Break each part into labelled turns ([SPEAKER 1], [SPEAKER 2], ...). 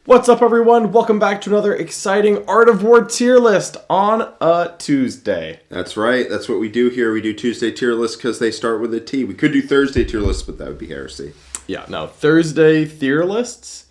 [SPEAKER 1] What's up, everyone? Welcome back to another exciting Art of War tier list on a Tuesday.
[SPEAKER 2] That's right. That's what we do here. We do Tuesday tier lists because they start with a T. We could do Thursday tier lists, but that would be heresy.
[SPEAKER 1] Yeah, no, Thursday tier lists,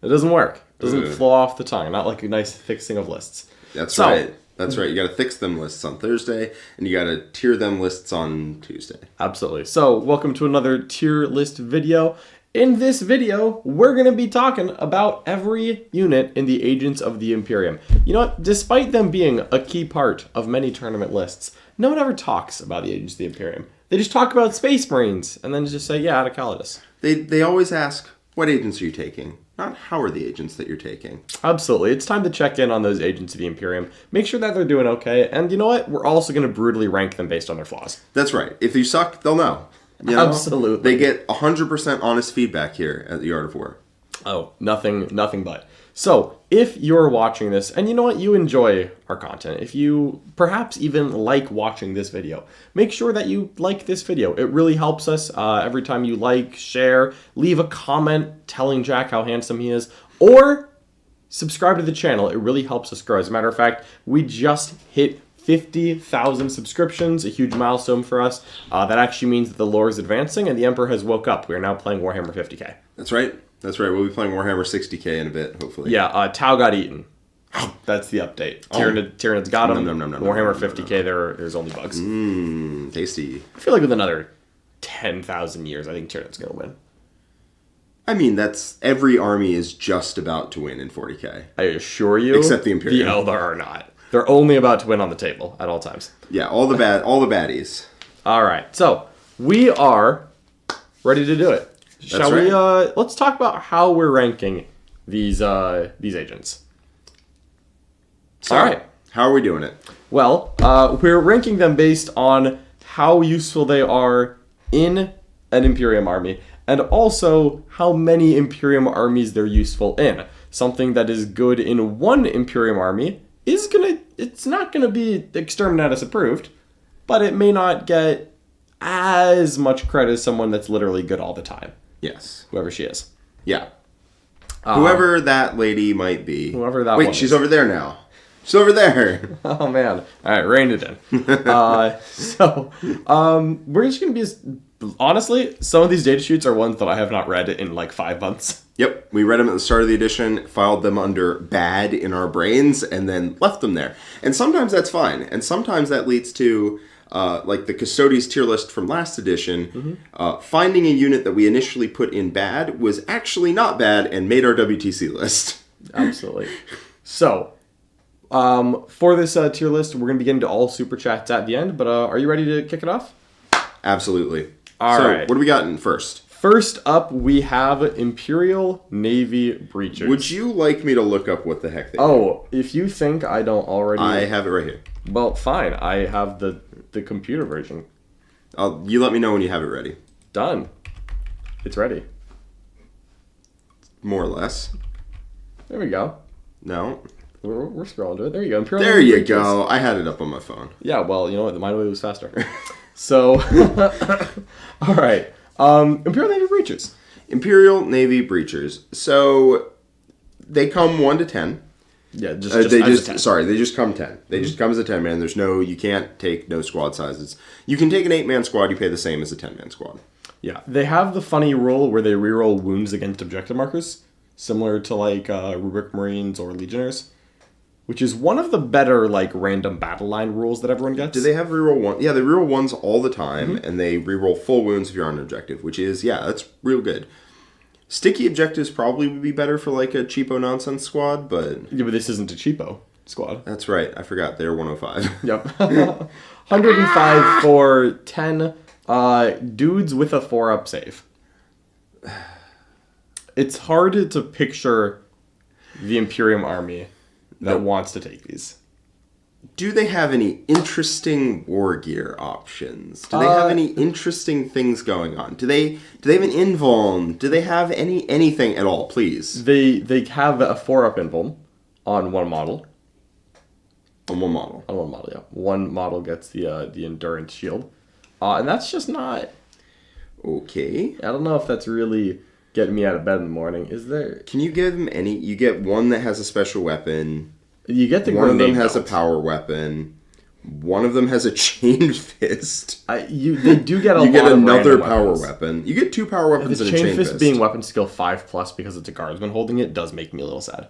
[SPEAKER 1] it doesn't work. It doesn't flow off the tongue. Not like a nice fixing of lists.
[SPEAKER 2] That's right. That's right. You got to fix them lists on Thursday, and you got to tier them lists on Tuesday.
[SPEAKER 1] Absolutely. So, welcome to another tier list video. In this video, we're going to be talking about every unit in the Agents of the Imperium. You know what? Despite them being a key part of many tournament lists, no one ever talks about the Agents of the Imperium. They just talk about Space Marines, and then just say, yeah, out of Callidus.
[SPEAKER 2] They always ask, what agents are you taking? Not how are the agents that you're taking.
[SPEAKER 1] Absolutely. It's time to check in on those Agents of the Imperium. Make sure that they're doing okay. And you know what? We're also going to brutally rank them based on their flaws.
[SPEAKER 2] That's right. If you suck, they'll know. You know?
[SPEAKER 1] Absolutely.
[SPEAKER 2] They get 100% honest feedback here at the Art of War.
[SPEAKER 1] Oh, nothing but. So, if you're watching this, and you know what, you enjoy our content, if you perhaps even like watching this video, make sure that you like this video. It really helps us every time you like, share, leave a comment telling Jack how handsome he is, or subscribe to the channel. It really helps us grow. As a matter of fact, we just hit 50,000 subscriptions, a huge milestone for us. That actually means that the lore is advancing and the Emperor has woke up. We are now playing Warhammer 40k.
[SPEAKER 2] That's right. That's right. We'll be playing Warhammer 60k in a bit, hopefully.
[SPEAKER 1] Yeah, Tau got eaten. That's the update. Tyranids got him. Warhammer 50k, there's only bugs.
[SPEAKER 2] Tasty.
[SPEAKER 1] I feel like with another 10,000 years, I think Tyranid's going to win.
[SPEAKER 2] I mean, that's every army is just about to win in 40k.
[SPEAKER 1] I assure you.
[SPEAKER 2] Except the Imperium.
[SPEAKER 1] The Eldar are not. They're only about to win on the table at all times.
[SPEAKER 2] Yeah, all the baddies.
[SPEAKER 1] All right, so we are ready to do it. Shall we? Let's talk about how we're ranking these agents.
[SPEAKER 2] So,
[SPEAKER 1] all right,
[SPEAKER 2] how are we doing it?
[SPEAKER 1] Well, we're ranking them based on how useful they are in an Imperium army, and also how many Imperium armies they're useful in. Something that is good in one Imperium army it's not gonna be Exterminatus approved, but it may not get as much credit as someone that's literally good all the time.
[SPEAKER 2] Yes.
[SPEAKER 1] Whoever she is.
[SPEAKER 2] Yeah. Whoever that lady might be.
[SPEAKER 1] Whoever that
[SPEAKER 2] Wait, she's over there now. She's over there.
[SPEAKER 1] Oh, man. All right, rein it in. We're just going to be... Honestly, some of these data sheets are ones that I have not read in like 5 months.
[SPEAKER 2] Yep, we read them at the start of the edition, filed them under bad in our brains, and then left them there. And sometimes that's fine, and sometimes that leads to, like the Custodes tier list from last edition, finding a unit that we initially put in bad was actually not bad and made our WTC list.
[SPEAKER 1] Absolutely. So, for this tier list, we're going to be getting to all Super Chats at the end, but are you ready to kick it off?
[SPEAKER 2] Absolutely.
[SPEAKER 1] All right.
[SPEAKER 2] What do we got in first?
[SPEAKER 1] First up, we have Imperial Navy Breachers.
[SPEAKER 2] Would you like me to look up what the heck they are?
[SPEAKER 1] Oh, if you think I don't already...
[SPEAKER 2] I have it right here.
[SPEAKER 1] Well, fine. I have the computer version.
[SPEAKER 2] You let me know when you have it ready.
[SPEAKER 1] Done. It's ready.
[SPEAKER 2] More or less.
[SPEAKER 1] There we go.
[SPEAKER 2] No.
[SPEAKER 1] We're scrolling to it. There you go. Imperial
[SPEAKER 2] there
[SPEAKER 1] Navy
[SPEAKER 2] you
[SPEAKER 1] Breachers.
[SPEAKER 2] go. I had it up on my phone.
[SPEAKER 1] Yeah, well, you know what? Mine was faster. So, all right. Imperial Navy Breachers.
[SPEAKER 2] Imperial Navy Breachers. So, they come 1 to 10.
[SPEAKER 1] Yeah,
[SPEAKER 2] they just come 10. They just come as a 10-man. There's no, you can't take no squad sizes. You can take an 8-man squad, you pay the same as a 10-man squad.
[SPEAKER 1] Yeah, they have the funny rule where they reroll wounds against objective markers, similar to like Rubric Marines or Legionnaires, which is one of the better like random battle line rules that everyone gets.
[SPEAKER 2] Do they have reroll one? Yeah, they reroll ones all the time, and they reroll full wounds if you're on an objective, which is, yeah, that's real good. Sticky objectives probably would be better for like a cheapo nonsense squad, but...
[SPEAKER 1] Yeah, but this isn't a cheapo squad.
[SPEAKER 2] That's right. I forgot. They're 105.
[SPEAKER 1] Yep. 105 for 10 dudes with a 4-up save. It's hard to picture the Imperium army that wants to take these.
[SPEAKER 2] Do they have any interesting war gear options? Do they have any interesting things going on? Do they have an invuln? Do they have anything at all, please?
[SPEAKER 1] They have a 4-up invuln on one model.
[SPEAKER 2] On one model.
[SPEAKER 1] On one model, yeah. One model gets the endurance shield. And that's just not...
[SPEAKER 2] Okay.
[SPEAKER 1] I don't know if that's really getting me out of bed in the morning. Is there?
[SPEAKER 2] Can you give them any? You get one that has a special weapon.
[SPEAKER 1] You get the
[SPEAKER 2] one of them
[SPEAKER 1] grenade
[SPEAKER 2] has a
[SPEAKER 1] belt.
[SPEAKER 2] power weapon. One of them has a chain fist.
[SPEAKER 1] They do get a
[SPEAKER 2] You
[SPEAKER 1] lot
[SPEAKER 2] get
[SPEAKER 1] of
[SPEAKER 2] another
[SPEAKER 1] random
[SPEAKER 2] power
[SPEAKER 1] weapons.
[SPEAKER 2] weapon. You get 2 power weapons
[SPEAKER 1] The
[SPEAKER 2] and a
[SPEAKER 1] chain
[SPEAKER 2] chain
[SPEAKER 1] fist
[SPEAKER 2] fist.
[SPEAKER 1] being weapon skill 5+ because it's a guardsman holding it does make me a little sad.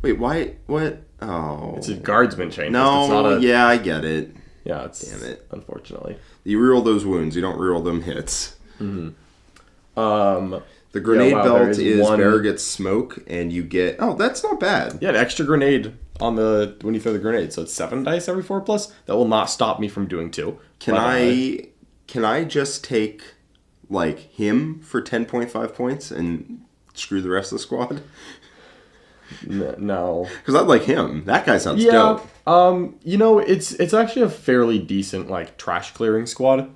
[SPEAKER 2] Wait, why? What? Oh.
[SPEAKER 1] It's a guardsman chain fist. It's
[SPEAKER 2] No,
[SPEAKER 1] not a,
[SPEAKER 2] yeah, I get it.
[SPEAKER 1] Yeah, it's...
[SPEAKER 2] Damn it.
[SPEAKER 1] Unfortunately.
[SPEAKER 2] You reroll those wounds. You don't reroll them hits.
[SPEAKER 1] Mm-hmm.
[SPEAKER 2] The grenade
[SPEAKER 1] there
[SPEAKER 2] belt
[SPEAKER 1] is one...
[SPEAKER 2] Bearer gets smoke, and you get... Oh, that's not bad.
[SPEAKER 1] Yeah, an extra grenade on the when you throw the grenade. So it's 7 dice every 4+. That will not stop me from doing 2.
[SPEAKER 2] Can I just take, like, him for 10.5 points and screw the rest of the squad?
[SPEAKER 1] No.
[SPEAKER 2] Because I'd like him. That guy sounds dope.
[SPEAKER 1] It's actually a fairly decent, like, trash clearing squad.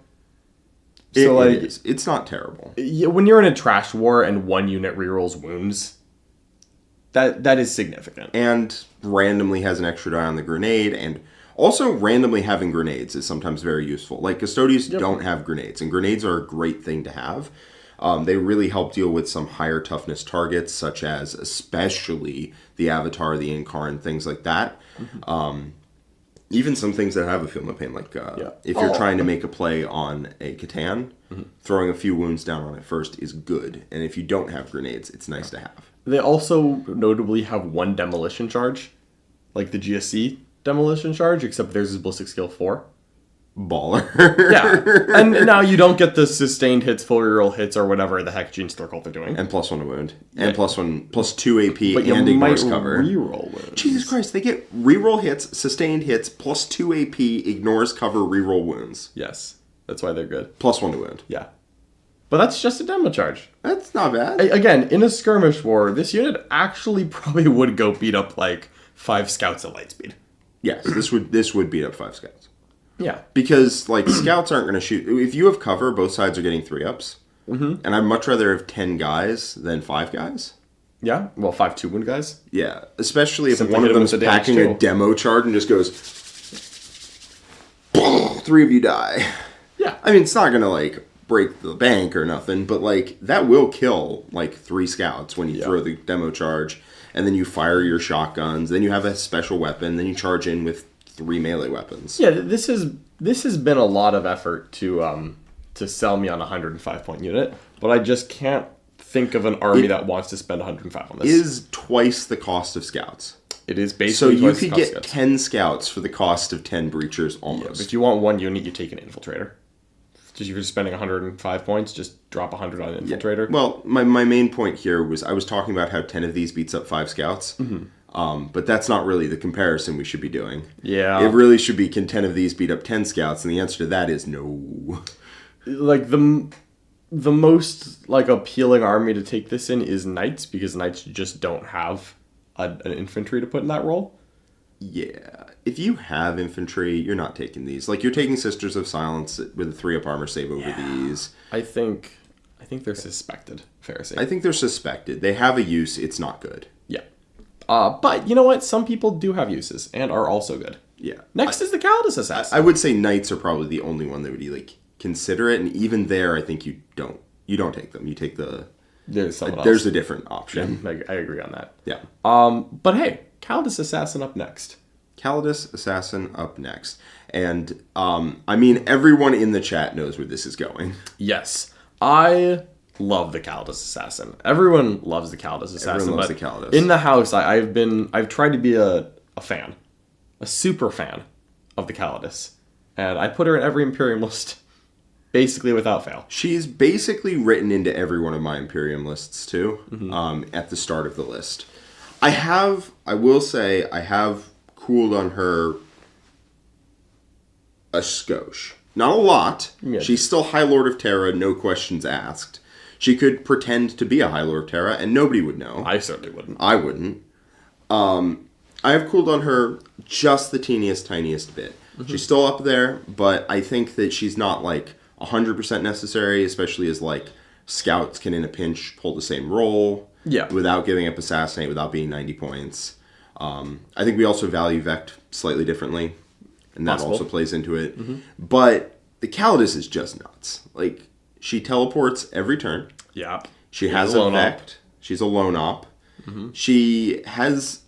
[SPEAKER 2] It
[SPEAKER 1] So, like,
[SPEAKER 2] is. It's not terrible.
[SPEAKER 1] Yeah, when you're in a trash war and one unit rerolls wounds, that is significant.
[SPEAKER 2] And randomly has an extra die on the grenade, and also randomly having grenades is sometimes very useful. Like, Custodians don't have grenades, and grenades are a great thing to have. They really help deal with some higher toughness targets, such as especially the Avatar, the Incarn, things like that. Mm-hmm. Even some things that have a feel no pain, like if you're trying to make a play on a Catan, throwing a few wounds down on it first is good. And if you don't have grenades, it's nice to have.
[SPEAKER 1] They also notably have 1 demolition charge, like the GSC demolition charge, except theirs is ballistic skill 4.
[SPEAKER 2] Baller.
[SPEAKER 1] Yeah. And now you don't get the sustained hits, full reroll hits, or whatever the heck Gene Storkolt are doing.
[SPEAKER 2] And +1 to wound. And +2 AP
[SPEAKER 1] But
[SPEAKER 2] and
[SPEAKER 1] you might
[SPEAKER 2] ignores cover.
[SPEAKER 1] reroll wounds.
[SPEAKER 2] Jesus Christ, they get reroll hits, sustained hits, +2 AP, ignores cover, reroll wounds.
[SPEAKER 1] Yes. That's why they're good.
[SPEAKER 2] +1 to wound.
[SPEAKER 1] Yeah. But that's just a demo charge.
[SPEAKER 2] That's not bad.
[SPEAKER 1] Again, in a skirmish war, this unit actually probably would go beat up like 5 scouts at lightspeed.
[SPEAKER 2] Yes, this would beat up 5 scouts.
[SPEAKER 1] Yeah.
[SPEAKER 2] Because, like, scouts aren't going to shoot. If you have cover, both sides are getting 3-ups. Mm-hmm. And I'd much rather have 10 guys than 5 guys.
[SPEAKER 1] Yeah? Well, 5 2-wound guys.
[SPEAKER 2] Yeah. Especially if
[SPEAKER 1] Simply
[SPEAKER 2] one
[SPEAKER 1] hit
[SPEAKER 2] of
[SPEAKER 1] him
[SPEAKER 2] them's
[SPEAKER 1] with the
[SPEAKER 2] packing
[SPEAKER 1] damage
[SPEAKER 2] a
[SPEAKER 1] too.
[SPEAKER 2] demo charge and just goes... 3 of you die.
[SPEAKER 1] Yeah.
[SPEAKER 2] I mean, it's not going to, like, break the bank or nothing, but, like, that will kill, like, 3 scouts when you throw the demo charge. And then you fire your shotguns. Then you have a special weapon. Then you charge in with 3 melee weapons.
[SPEAKER 1] Yeah, this has been a lot of effort to sell me on a 105-point unit, but I just can't think of an army that wants to spend 105 on this.
[SPEAKER 2] Is twice the cost of scouts.
[SPEAKER 1] It is basically
[SPEAKER 2] So you
[SPEAKER 1] twice the
[SPEAKER 2] could
[SPEAKER 1] cost
[SPEAKER 2] get
[SPEAKER 1] scouts.
[SPEAKER 2] 10 scouts for the cost of 10 breachers
[SPEAKER 1] Yeah,
[SPEAKER 2] almost.
[SPEAKER 1] but if you want one unit, you take an infiltrator. Just if you're spending 105 points, just drop 100 on an infiltrator.
[SPEAKER 2] Well, my main point here was I was talking about how 10 of these beats up 5 scouts. Mm-hmm. But that's not really the comparison we should be doing.
[SPEAKER 1] Yeah.
[SPEAKER 2] It really should be, can 10 of these beat up 10 scouts? And the answer to that is no.
[SPEAKER 1] Like, the most, like, appealing army to take this in is Knights, because Knights just don't have an infantry to put in that role.
[SPEAKER 2] Yeah. If you have infantry, you're not taking these. Like, you're taking Sisters of Silence with a 3-up armor save over these.
[SPEAKER 1] I think they're suspected, fair to say.
[SPEAKER 2] I think they're suspected. They have a use. It's not good.
[SPEAKER 1] Yeah. But you know what? Some people do have uses and are also good.
[SPEAKER 2] Yeah.
[SPEAKER 1] Next is the Callidus Assassin.
[SPEAKER 2] I would say Knights are probably the only one that would, like, consider it. And even there, I think you don't take them. You take the...
[SPEAKER 1] There's someone else.
[SPEAKER 2] There's a different option.
[SPEAKER 1] Yeah, I agree on that.
[SPEAKER 2] Yeah.
[SPEAKER 1] But hey, Callidus Assassin up next.
[SPEAKER 2] Callidus Assassin up next. And, I mean, everyone in the chat knows where this is going.
[SPEAKER 1] Yes. I love the Callidus Assassin. Everyone loves the Callidus Assassin.
[SPEAKER 2] Everyone loves
[SPEAKER 1] but
[SPEAKER 2] the Callidus.
[SPEAKER 1] In the house, I've tried to be a fan. A super fan of the Callidus. And I put her in every Imperium list. Basically without fail.
[SPEAKER 2] She's basically written into every one of my Imperium lists, too, at the start of the list. I will say, I have cooled on her a skosh. Not a lot.
[SPEAKER 1] Yeah.
[SPEAKER 2] She's still High Lord of Terra, no questions asked. She could pretend to be a High Lord of Terra, and nobody would know.
[SPEAKER 1] I certainly wouldn't.
[SPEAKER 2] I wouldn't. I have cooled on her just the teeniest, tiniest bit. Mm-hmm. She's still up there, but I think that she's not, like, 100% necessary, especially as, like, scouts can in a pinch pull the same role without giving up Assassinate, without being 90 points. I think we also value Vect slightly differently, and that also plays into it. Mm-hmm. But the Callidus is just nuts. Like, she teleports every turn.
[SPEAKER 1] Yeah.
[SPEAKER 2] She has effect. She's a lone op. She has...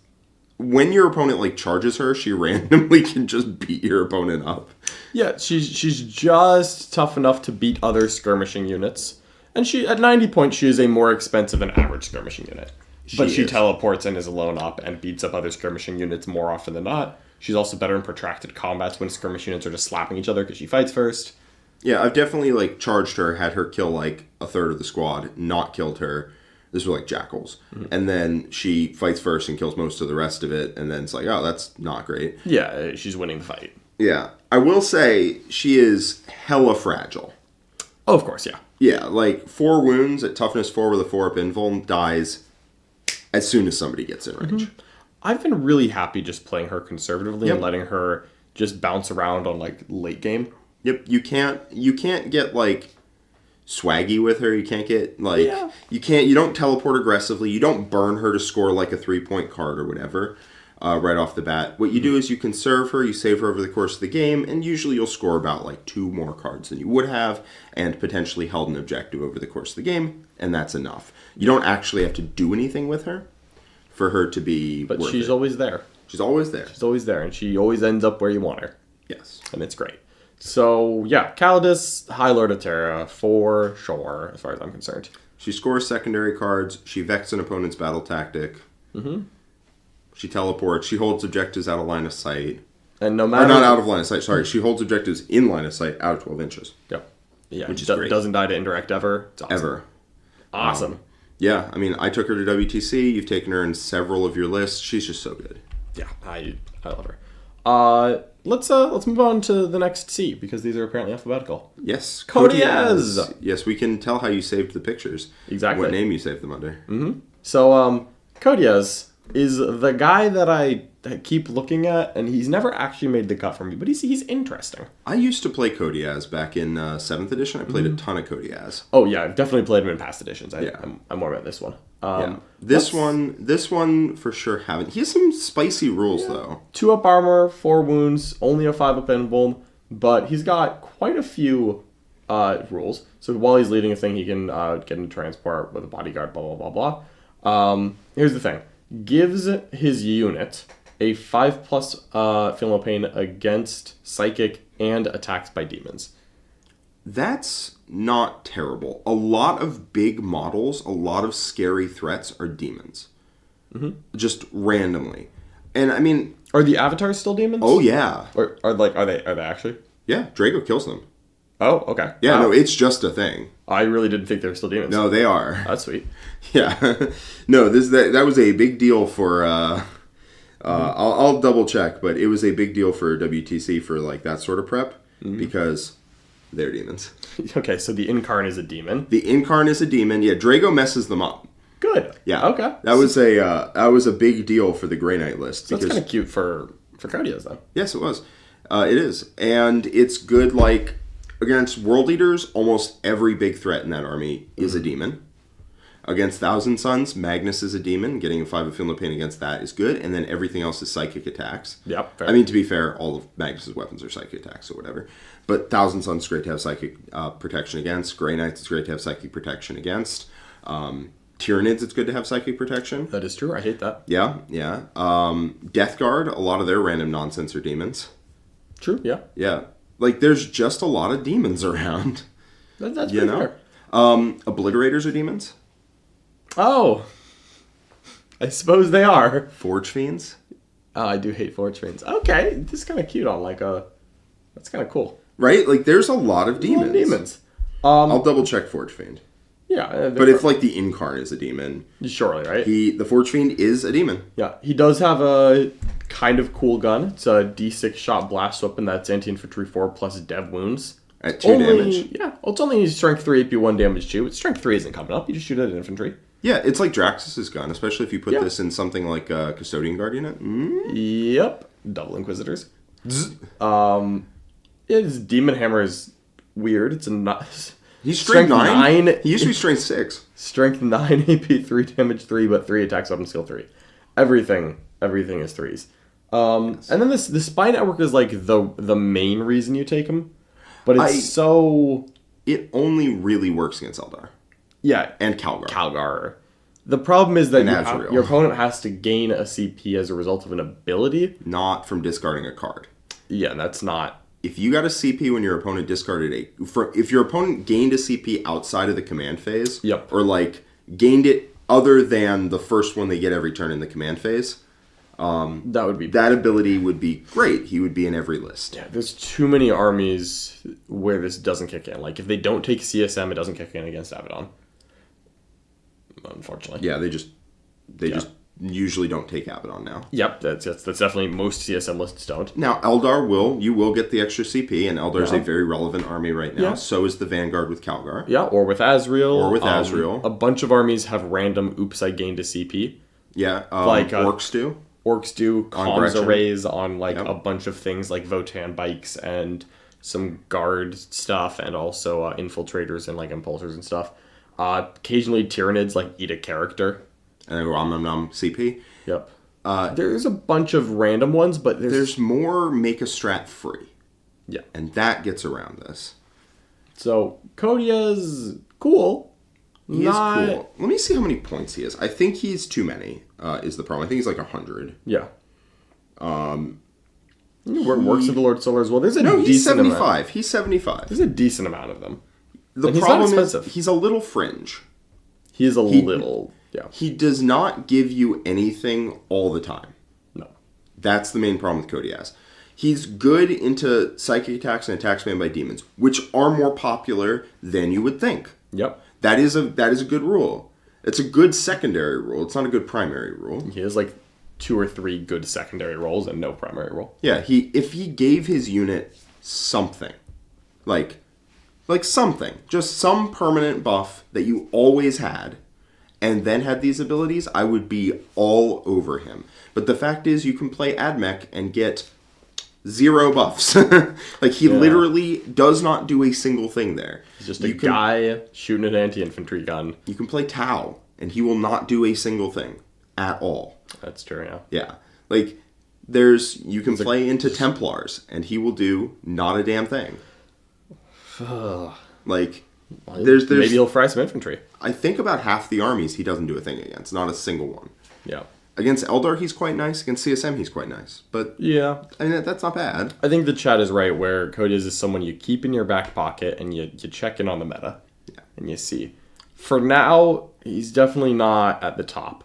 [SPEAKER 2] When your opponent, like, charges her, she randomly can just beat your opponent up.
[SPEAKER 1] Yeah, she's just tough enough to beat other skirmishing units. And she at 90 points, she is a more expensive than average skirmishing unit. But she teleports and is a lone op and beats up other skirmishing units more often than not. She's also better in protracted combats when skirmish units are just slapping each other because she fights first.
[SPEAKER 2] Yeah, I've definitely, like, charged her, had her kill, like, a third of the squad, not killed her. This were, like, jackals. And then she fights first and kills most of the rest of it, and then it's like, oh, that's not great.
[SPEAKER 1] Yeah, she's winning the fight.
[SPEAKER 2] Yeah. I will say, she is hella fragile.
[SPEAKER 1] Oh, of course, yeah.
[SPEAKER 2] Yeah, like, 4 wounds at toughness 4 with a 4-up invuln dies as soon as somebody gets in range.
[SPEAKER 1] I've been really happy just playing her conservatively and letting her just bounce around on, like, late game.
[SPEAKER 2] Yep, you can't get, like, swaggy with her. You can't get, like, you don't teleport aggressively. You don't burn her to score, like, a 3-point card or whatever right off the bat. What you do is you conserve her, you save her over the course of the game, and usually you'll score about, like, 2 more cards than you would have and potentially held an objective over the course of the game, and that's enough. You don't actually have to do anything with her for her to be
[SPEAKER 1] But
[SPEAKER 2] worth
[SPEAKER 1] she's
[SPEAKER 2] it.
[SPEAKER 1] always there.
[SPEAKER 2] She's always there.
[SPEAKER 1] She's always there, and she always ends up where you want her.
[SPEAKER 2] Yes.
[SPEAKER 1] And it's great. So, yeah, Callidus, High Lord of Terra, for sure, as far as I'm concerned.
[SPEAKER 2] She scores secondary cards. She vexes an opponent's battle tactic. She teleports. She holds objectives out of line of sight.
[SPEAKER 1] And no matter...
[SPEAKER 2] Or not out of line of sight, sorry. She holds objectives in line of sight out of 12 inches.
[SPEAKER 1] Yep. Yeah,
[SPEAKER 2] which is great.
[SPEAKER 1] Doesn't die to indirect ever. It's awesome.
[SPEAKER 2] Ever.
[SPEAKER 1] Awesome.
[SPEAKER 2] Yeah, I mean, I took her to WTC. You've taken her in several of your lists. She's just so good.
[SPEAKER 1] Yeah, I love her. Let's move on to the next C, because these are apparently alphabetical.
[SPEAKER 2] Yes.
[SPEAKER 1] Coteaz!
[SPEAKER 2] Yes, we can tell how you saved the pictures.
[SPEAKER 1] Exactly.
[SPEAKER 2] What name you saved them under.
[SPEAKER 1] So, Coteaz is the guy that I keep looking at, and he's never actually made the cut for me, but he's interesting.
[SPEAKER 2] I used to play Coteaz back in 7th edition. I played a ton of Coteaz.
[SPEAKER 1] Oh, yeah, I've definitely played him in past editions. I'm more about this one.
[SPEAKER 2] This one for sure haven't. He has some spicy rules, though.
[SPEAKER 1] 2-up armor, 4 wounds, only a 5-up invuln, but he's got quite a few rules. So while he's leading a thing, he can get into transport with a bodyguard, blah, blah, blah, blah. Here's the thing. Gives his unit a 5+ feel no pain against psychic and attacks by demons.
[SPEAKER 2] That's not terrible. A lot of big models, a lot of scary threats are demons. Just randomly. And I mean...
[SPEAKER 1] Are the avatars still demons?
[SPEAKER 2] Oh, yeah.
[SPEAKER 1] Or are they actually?
[SPEAKER 2] Yeah, Drago kills them.
[SPEAKER 1] Oh, okay.
[SPEAKER 2] Yeah,
[SPEAKER 1] wow.
[SPEAKER 2] no, it's just a thing.
[SPEAKER 1] I really didn't think they were still demons.
[SPEAKER 2] No, they are.
[SPEAKER 1] That's sweet.
[SPEAKER 2] Yeah. No, that was a big deal for... I'll double check, but it was a big deal for WTC for, like, that sort of prep, because they're demons.
[SPEAKER 1] Okay, so the Incarn is a demon.
[SPEAKER 2] The Incarn is a demon. Yeah, Drago messes them up.
[SPEAKER 1] Good.
[SPEAKER 2] Yeah.
[SPEAKER 1] Okay.
[SPEAKER 2] That was a big deal for the Grey Knight list.
[SPEAKER 1] So that's kind of cute for Coteaz, though.
[SPEAKER 2] Yes, it was. It is. And it's good, like, against World Eaters, almost every big threat in that army is a demon. Against Thousand Suns, Magnus is a demon. Getting a 5 of Feel No Pain against that is good. And then everything else is psychic attacks.
[SPEAKER 1] Yep. Fair.
[SPEAKER 2] I mean, to be fair, all of Magnus's weapons are psychic attacks or whatever. But Thousand Suns is great to have psychic protection against. Grey Knights is great to have psychic protection against. Tyranids, it's good to have psychic protection.
[SPEAKER 1] That is true. I hate that.
[SPEAKER 2] Yeah, yeah. Death Guard, a lot of their random nonsense are demons.
[SPEAKER 1] True, yeah.
[SPEAKER 2] Yeah. Like, there's just a lot of demons around.
[SPEAKER 1] That's pretty fair.
[SPEAKER 2] Obliterators are demons.
[SPEAKER 1] Oh. I suppose they are.
[SPEAKER 2] Forge Fiends.
[SPEAKER 1] Oh, I do hate Forge Fiends. Okay, this is kind of cute on, like, that's kind of cool.
[SPEAKER 2] Right? Like, there's a lot of demons. I'll double check Forge Fiend.
[SPEAKER 1] Yeah.
[SPEAKER 2] But if, like, the Incarn is a demon...
[SPEAKER 1] Surely, right?
[SPEAKER 2] The Forge Fiend is a demon.
[SPEAKER 1] Yeah. He does have a kind of cool gun. It's a D6 shot blast weapon that's anti-infantry 4 plus dev wounds.
[SPEAKER 2] At 2 damage.
[SPEAKER 1] Yeah. Well, it's only strength 3 AP 1 damage too. Strength 3 isn't coming up. You just shoot at infantry.
[SPEAKER 2] Yeah, it's like Draxus's gun, especially if you put this in something like a Custodian Guard unit.
[SPEAKER 1] Yep. Double Inquisitors. His Demon Hammer is weird. It's a...
[SPEAKER 2] He's strength 9? He used to be strength 6.
[SPEAKER 1] Strength 9, AP 3, damage 3, but 3 attacks, weapon skill 3. Everything is 3s. Yes. And then the Spy Network is like the main reason you take him. But it's
[SPEAKER 2] It only really works against Eldar.
[SPEAKER 1] Yeah.
[SPEAKER 2] And Calgar.
[SPEAKER 1] Calgar. The problem is that
[SPEAKER 2] And
[SPEAKER 1] your opponent has to gain a CP as a result of an ability.
[SPEAKER 2] Not from discarding a card.
[SPEAKER 1] Yeah, that's not...
[SPEAKER 2] If you got a CP when your opponent discarded if your opponent gained a CP outside of the command phase,
[SPEAKER 1] Yep.
[SPEAKER 2] or like bained it other than the first one they get every turn in the command phase, that ability would be great. He would be in every list.
[SPEAKER 1] Yeah, there's too many armies where this doesn't kick in. Like, if they don't take CSM, it doesn't kick in against Abaddon. Unfortunately.
[SPEAKER 2] Yeah, they just usually don't take Abaddon now.
[SPEAKER 1] Yep, that's definitely most CSM lists don't.
[SPEAKER 2] Now, Eldar you will get the extra CP, and Eldar's a very relevant army right now. Yeah. So is the Vanguard with Calgar.
[SPEAKER 1] Yeah, or with Azrael.
[SPEAKER 2] Azrael.
[SPEAKER 1] A bunch of armies have random oops, I gained a CP.
[SPEAKER 2] Yeah, like Orcs do.
[SPEAKER 1] Orcs do comms arrays on a bunch of things like Votan bikes and some guard stuff, and also infiltrators and impulsors and stuff. Occasionally Tyranids eat a character.
[SPEAKER 2] And then Rom CP.
[SPEAKER 1] Yep. There's a bunch of random ones, but
[SPEAKER 2] there's more make a strat free.
[SPEAKER 1] Yeah.
[SPEAKER 2] And that gets around this.
[SPEAKER 1] So Coteaz cool.
[SPEAKER 2] He is cool. Let me see how many points he is. I think he's too many, is the problem. I think he's 100.
[SPEAKER 1] Yeah. Works of the Lord Solar as well. There's a decent
[SPEAKER 2] he's 75.
[SPEAKER 1] Amount.
[SPEAKER 2] He's 75.
[SPEAKER 1] There's a decent amount of them.
[SPEAKER 2] The problem is he's a little fringe.
[SPEAKER 1] He is a little... Yeah.
[SPEAKER 2] He does not give you anything all the time.
[SPEAKER 1] No.
[SPEAKER 2] That's the main problem with Coteaz. He's good into psychic attacks and attacks made by demons, which are more popular than you would think.
[SPEAKER 1] Yep.
[SPEAKER 2] That is a good rule. It's a good secondary rule. It's not a good primary rule.
[SPEAKER 1] He has 2 or 3 good secondary roles and no primary role.
[SPEAKER 2] Yeah, if he gave his unit something, like something, just some permanent buff that you always had, and then had these abilities, I would be all over him. But the fact is, you can play AdMech and get 0 buffs. He literally does not do a single thing there.
[SPEAKER 1] He's just a guy shooting an anti-infantry gun.
[SPEAKER 2] You can play Tau, and he will not do a single thing at all.
[SPEAKER 1] That's true, yeah.
[SPEAKER 2] Yeah. You can play into Templars, and he will do not a damn thing. Maybe
[SPEAKER 1] he'll fry some infantry.
[SPEAKER 2] I think about half the armies he doesn't do a thing against, not a single one.
[SPEAKER 1] Yeah.
[SPEAKER 2] Against Eldar, he's quite nice. Against CSM, he's quite nice. But
[SPEAKER 1] yeah,
[SPEAKER 2] I mean, that's not bad.
[SPEAKER 1] I think the chat is right where Coteaz is someone you keep in your back pocket and you check in on the meta.
[SPEAKER 2] Yeah.
[SPEAKER 1] And you see. For now, he's definitely not at the top.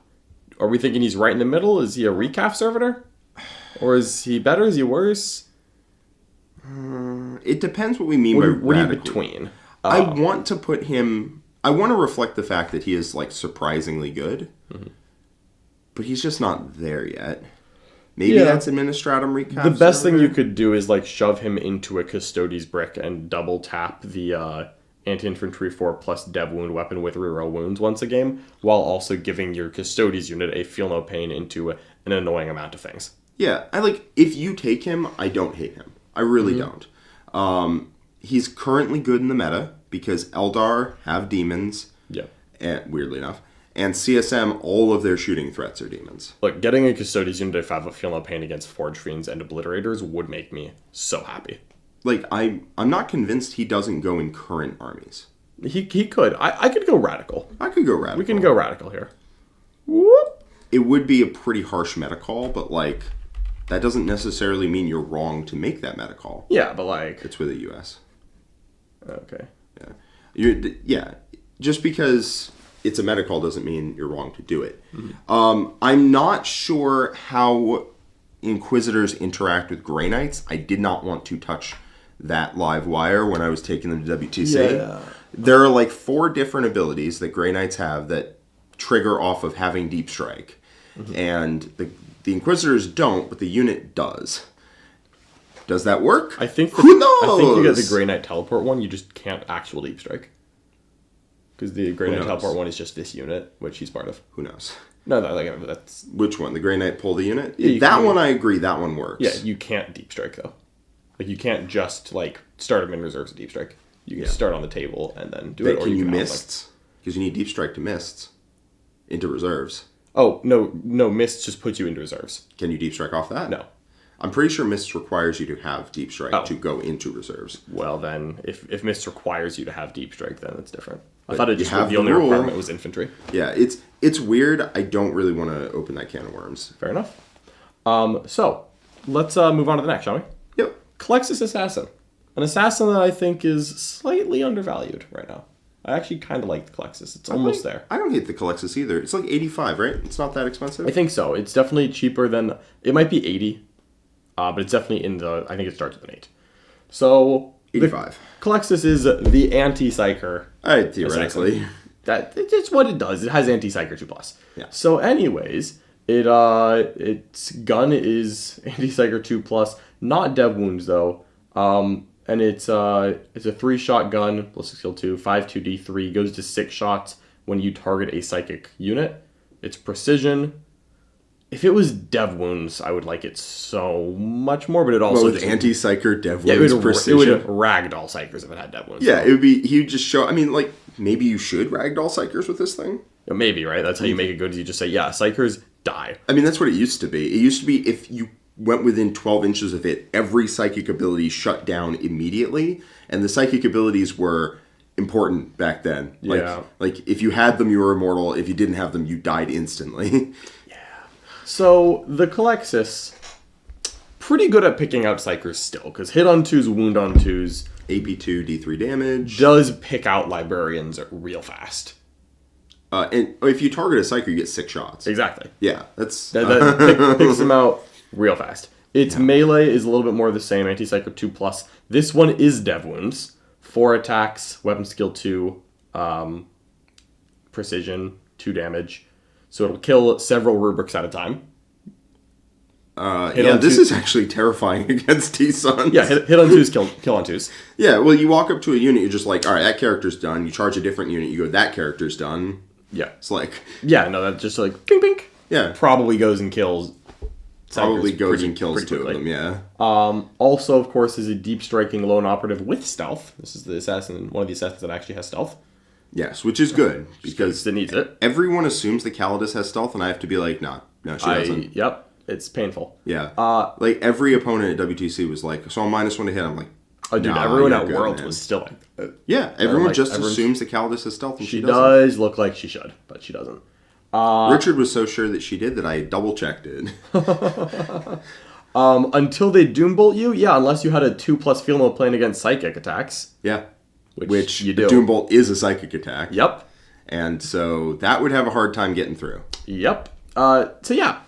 [SPEAKER 1] Are we thinking he's right in the middle? Is he a recaf servitor? Or is he better? Is he worse?
[SPEAKER 2] It depends what we mean by
[SPEAKER 1] what are you between?
[SPEAKER 2] I want to put him... I want to reflect the fact that he is, surprisingly good. Mm-hmm. But he's just not there yet. Maybe that's Administratum recap.
[SPEAKER 1] The best thing you could do is, shove him into a Custodes brick and double tap the Anti-Infantry 4 plus Dev Wound weapon with reroll wounds once a game, while also giving your Custodes unit a Feel No Pain into an annoying amount of things.
[SPEAKER 2] Yeah, if you take him, I don't hate him. I really don't. He's currently good in the meta because Eldar have demons.
[SPEAKER 1] Yeah.
[SPEAKER 2] And, weirdly enough. And CSM, all of their shooting threats are demons.
[SPEAKER 1] Look, getting a Custodes unit to have a Feel No Pain against Forge Fiends and Obliterators would make me so happy.
[SPEAKER 2] I'm not convinced he doesn't go in current armies.
[SPEAKER 1] He could. I could go Radical.
[SPEAKER 2] I could go Radical.
[SPEAKER 1] We can go Radical here. Whoop.
[SPEAKER 2] It would be a pretty harsh meta call, but that doesn't necessarily mean you're wrong to make that meta call.
[SPEAKER 1] Yeah, but
[SPEAKER 2] it's with the US.
[SPEAKER 1] Okay.
[SPEAKER 2] Yeah. Just because it's a meta call doesn't mean you're wrong to do it. Mm-hmm. I'm not sure how Inquisitors interact with Grey Knights. I did not want to touch that live wire when I was taking them to WTC. Yeah. There are 4 different abilities that Grey Knights have that trigger off of having Deep Strike. Mm-hmm. And the Inquisitors don't, but the unit does. Does that work? Who knows?
[SPEAKER 1] I think you get the Grey Knight Teleport one, you just can't actual Deep Strike. Because the Grey Knight Teleport one is just this unit, which he's part of.
[SPEAKER 2] Who knows?
[SPEAKER 1] No, that's...
[SPEAKER 2] Which one? The Grey Knight pull the unit?
[SPEAKER 1] Yeah,
[SPEAKER 2] that one I agree, that one works.
[SPEAKER 1] Yeah, you can't Deep Strike, though. You can't just, start him in reserves of Deep Strike. You can start on the table and then do it. Or
[SPEAKER 2] can you mists? Because you need Deep Strike to mists. Into reserves.
[SPEAKER 1] Oh, no, mists just puts you into reserves.
[SPEAKER 2] Can you Deep Strike off that?
[SPEAKER 1] No.
[SPEAKER 2] I'm pretty sure Mists requires you to have Deep Strike to go into reserves.
[SPEAKER 1] Well, then, if Mists requires you to have Deep Strike, then it's different. I thought it just
[SPEAKER 2] have
[SPEAKER 1] the only requirement was infantry.
[SPEAKER 2] Yeah, it's weird. I don't really want to open that can of worms.
[SPEAKER 1] Fair enough. So, let's move on to the next, shall we?
[SPEAKER 2] Yep.
[SPEAKER 1] Culexus Assassin. An assassin that I think is slightly undervalued right now. I actually kind of like the Culexus. It's almost there.
[SPEAKER 2] I don't hate the Culexus either. It's like 85, right? It's not that expensive?
[SPEAKER 1] I think so. It's definitely cheaper than... It might be 80, but it's definitely in the... I think it starts with an 8. So...
[SPEAKER 2] 85.
[SPEAKER 1] Culexus is the anti-psyker.
[SPEAKER 2] Theoretically.
[SPEAKER 1] It's what it does. It has anti-psyker 2+.
[SPEAKER 2] Yeah.
[SPEAKER 1] So anyways, its gun is anti-psyker 2+, not dev wounds though. And it's a 3-shot gun, plus 6 skill 2, 5 2d3, goes to 6 shots when you target a psychic unit. It's precision. If it was dev wounds, I would like it so much more, but it also...
[SPEAKER 2] Well, with anti-psyker, dev wounds, precision...
[SPEAKER 1] It would ragdoll psychers if it had dev wounds.
[SPEAKER 2] Yeah, it would be... He would just show... I mean, like, maybe you should ragdoll psychers with this thing?
[SPEAKER 1] Yeah, maybe, right? That's how you make it good, is you just say, yeah, psychers die.
[SPEAKER 2] I mean, that's what it used to be. It used to be if you went within 12 inches of it, every psychic ability shut down immediately, and the psychic abilities were important back then. Like if you had them, you were immortal. If you didn't have them, you died instantly.
[SPEAKER 1] So, the Culexus, pretty good at picking out psychers still, because hit on 2s, wound on 2s.
[SPEAKER 2] AP2, D3 damage.
[SPEAKER 1] Does pick out librarians real fast.
[SPEAKER 2] And if you target a psyker, you get 6 shots.
[SPEAKER 1] Exactly.
[SPEAKER 2] Yeah, that's...
[SPEAKER 1] That picks them out real fast. Its melee is a little bit more of the same, anti-psycho 2+. This one is dev wounds. 4 attacks, weapon skill 2, precision, 2 damage. So it'll kill several rubrics at a time.
[SPEAKER 2] This is actually terrifying against T-Sons.
[SPEAKER 1] Yeah, hit on 2s, kill on 2s.
[SPEAKER 2] Yeah, well, you walk up to a unit, you're just like, all right, that character's done. You charge a different unit, you go, that character's done.
[SPEAKER 1] Yeah.
[SPEAKER 2] It's like...
[SPEAKER 1] Yeah, no, that's just like, bing, bing.
[SPEAKER 2] Yeah.
[SPEAKER 1] Probably goes and kills...
[SPEAKER 2] Probably goes and kills 2 of them, yeah.
[SPEAKER 1] Also, of course, is a deep striking lone operative with stealth. This is the assassin, one of the assassins that actually has stealth.
[SPEAKER 2] Yes, which is good, because
[SPEAKER 1] it needs it.
[SPEAKER 2] Everyone assumes that Callidus has stealth, and I have to be like, no, she doesn't.
[SPEAKER 1] Yep, it's painful.
[SPEAKER 2] Yeah. Like, every opponent at WTC was like, so I'm -1 to hit. I'm like,
[SPEAKER 1] oh, dude, everyone at Worlds was still like...
[SPEAKER 2] yeah, everyone assumes that Callidus has stealth, and she doesn't.
[SPEAKER 1] Does look like she should, but she doesn't.
[SPEAKER 2] Richard was so sure that she did that I double-checked it.
[SPEAKER 1] Until they Doombolt you, yeah, unless you had a 2+ field mode playing against psychic attacks.
[SPEAKER 2] Yeah.
[SPEAKER 1] Which you do.
[SPEAKER 2] Doombolt is a psychic attack.
[SPEAKER 1] Yep.
[SPEAKER 2] And so that would have a hard time getting through.
[SPEAKER 1] Yep. So yeah,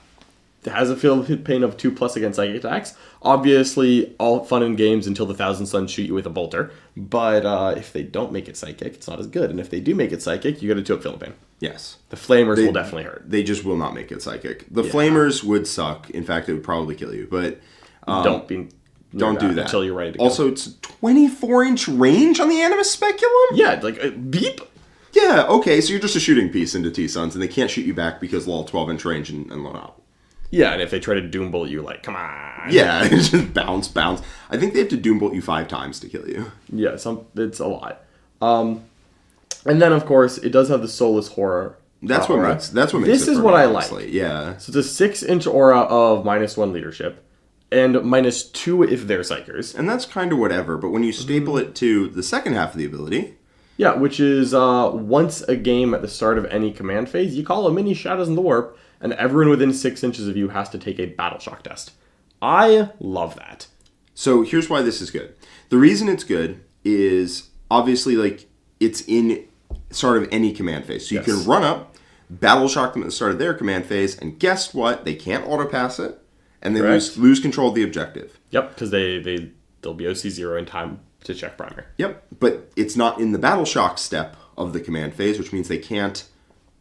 [SPEAKER 1] it has a field pain of 2+ against psychic attacks. Obviously, all fun and games until the Thousand Suns shoot you with a bolter. But if they don't make it psychic, it's not as good. And if they do make it psychic, you get a 2-up field pain.
[SPEAKER 2] Yes.
[SPEAKER 1] The Flamers will definitely hurt.
[SPEAKER 2] They just will not make it psychic. The Flamers would suck. In fact, it would probably kill you. But
[SPEAKER 1] don't do that until you're ready to go.
[SPEAKER 2] Also, it's 24-inch range on the Animus Speculum?
[SPEAKER 1] Yeah, like, beep.
[SPEAKER 2] Yeah, okay, so you're just a shooting piece into T-Sons, and they can't shoot you back because lol, 12-inch range and load out.
[SPEAKER 1] Yeah, and if they try to Doombolt you, like, come on.
[SPEAKER 2] Yeah, just bounce. I think they have to Doombolt you 5 times to kill you.
[SPEAKER 1] Yeah, it's a lot. And then, of course, it does have the Soulless Horror.
[SPEAKER 2] That's what makes
[SPEAKER 1] this
[SPEAKER 2] it
[SPEAKER 1] is
[SPEAKER 2] for
[SPEAKER 1] what
[SPEAKER 2] me,
[SPEAKER 1] I
[SPEAKER 2] honestly.
[SPEAKER 1] like.
[SPEAKER 2] Yeah.
[SPEAKER 1] So it's a 6-inch aura of -1 leadership, and -2 if they're psychers.
[SPEAKER 2] And that's kind of whatever, but when you staple it to the second half of the ability...
[SPEAKER 1] Yeah, which is once a game at the start of any command phase, you call a mini Shadows in the Warp, and everyone within 6 inches of you has to take a Battle Shock test. I love that.
[SPEAKER 2] So here's why this is good. The reason it's good is, obviously, like, it's in start of any command phase. So you can run up, Battle Shock them at the start of their command phase, and guess what? They can't auto-pass it, and they lose control of the objective.
[SPEAKER 1] Yep, because they'll be OC0 in time to check primary.
[SPEAKER 2] Yep, but it's not in the Battle Shock step of the command phase, which means they can't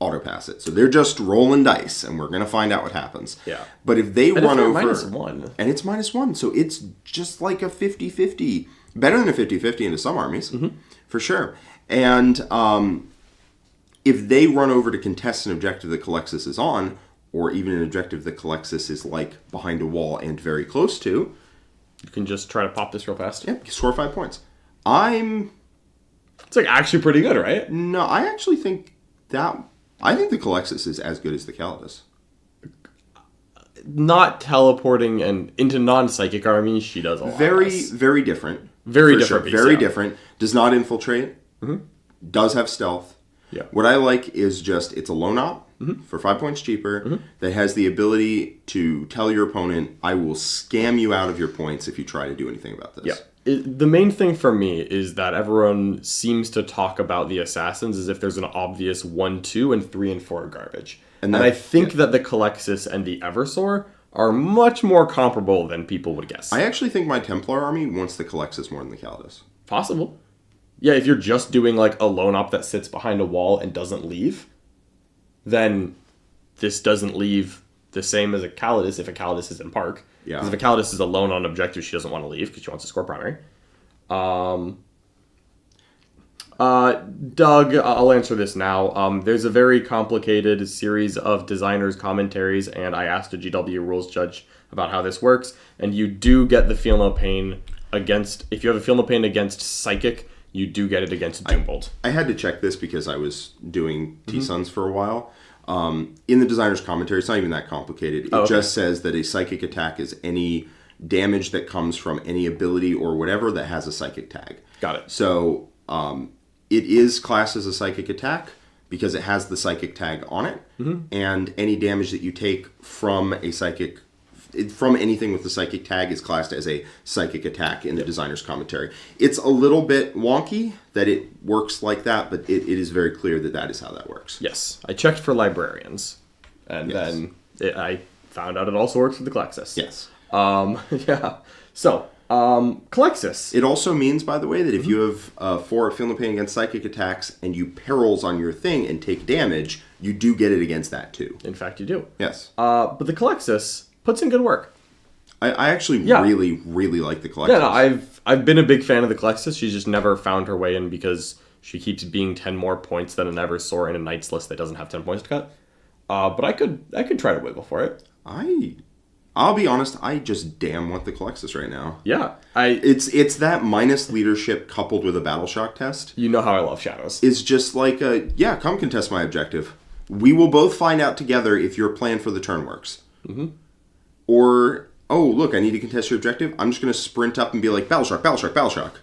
[SPEAKER 2] auto-pass it. So they're just rolling dice, and we're going to find out what happens.
[SPEAKER 1] Yeah.
[SPEAKER 2] But if they run over...
[SPEAKER 1] -1.
[SPEAKER 2] And it's -1, so it's just like a 50-50. Better than a 50-50 into some armies, for sure. And if they run over to contest an objective that Culexus is on, or even an objective that Culexus is, like, behind a wall and very close to...
[SPEAKER 1] You can just try to pop this real fast.
[SPEAKER 2] Yep, score 5 points.
[SPEAKER 1] It's, like, actually pretty good, right?
[SPEAKER 2] No, I actually think that... I think the Culexus is as good as the Callidus.
[SPEAKER 1] not teleporting and into non-psychic armies, she does a lot
[SPEAKER 2] Very,
[SPEAKER 1] less.
[SPEAKER 2] very different.
[SPEAKER 1] Very
[SPEAKER 2] For
[SPEAKER 1] different.
[SPEAKER 2] Sure.
[SPEAKER 1] Beast,
[SPEAKER 2] Very
[SPEAKER 1] yeah.
[SPEAKER 2] different. Does not infiltrate. Does have stealth.
[SPEAKER 1] Yeah.
[SPEAKER 2] What I like is just it's a lone op for 5 points cheaper that has the ability to tell your opponent, I will scam you out of your points if you try to do anything about this.
[SPEAKER 1] Yeah. The main thing for me is that everyone seems to talk about the assassins as if there's an obvious 1, 2, and 3 and 4 garbage. And I think that the Culexus and the Eversor are much more comparable than people would guess.
[SPEAKER 2] I actually think my Templar army wants the Culexus more than the Callidus.
[SPEAKER 1] Possible. Yeah, if you're just doing like a lone op that sits behind a wall and doesn't leave, then this doesn't leave the same as a Callidus if a Callidus is in park.
[SPEAKER 2] Yeah.
[SPEAKER 1] Because if a Callidus is alone on objective, she doesn't want to leave because she wants to score primary. Doug, I'll answer this now. There's a very complicated series of designers' commentaries, and I asked a GW rules judge about how this works, and you do get the Feel No Pain against... If you have a Feel No Pain against Psychic, you do get it against Doombolt.
[SPEAKER 2] I had to check this because I was doing T-Suns for a while. In the designer's commentary, it's not even that complicated. It just says that a psychic attack is any damage that comes from any ability or whatever that has a psychic tag.
[SPEAKER 1] Got it.
[SPEAKER 2] So it is classed as a psychic attack because it has the psychic tag on it, and any damage that you take from a psychic... From anything with the psychic tag is classed as a psychic attack in the designer's commentary. It's a little bit wonky that it works like that, but it is very clear that that is how that works.
[SPEAKER 1] Yes. I checked for librarians, and then I found out it also works for the Culexus.
[SPEAKER 2] Yes.
[SPEAKER 1] Yeah. So, Culexus.
[SPEAKER 2] It also means, by the way, that if you have 4 Feel No Pain against psychic attacks and you perils on your thing and take damage, you do get it against that too.
[SPEAKER 1] In fact, you do.
[SPEAKER 2] Yes.
[SPEAKER 1] But the Culexus puts in good work.
[SPEAKER 2] I actually really, really like the Culexus.
[SPEAKER 1] Yeah, no, I've been a big fan of the Culexus. She's just never found her way in because she keeps being 10 more points than an Eversor in a Knight's list that doesn't have 10 points to cut. But I could try to wiggle for it.
[SPEAKER 2] I'll be honest, I just damn want the Culexus right now.
[SPEAKER 1] Yeah.
[SPEAKER 2] It's that minus leadership coupled with a battle shock test.
[SPEAKER 1] You know how I love shadows.
[SPEAKER 2] Is just like come contest my objective. We will both find out together if your plan for the turn works. Or, oh, look, I need to contest your objective. I'm just going to sprint up and be like, battle shock, battle shock, battle shock.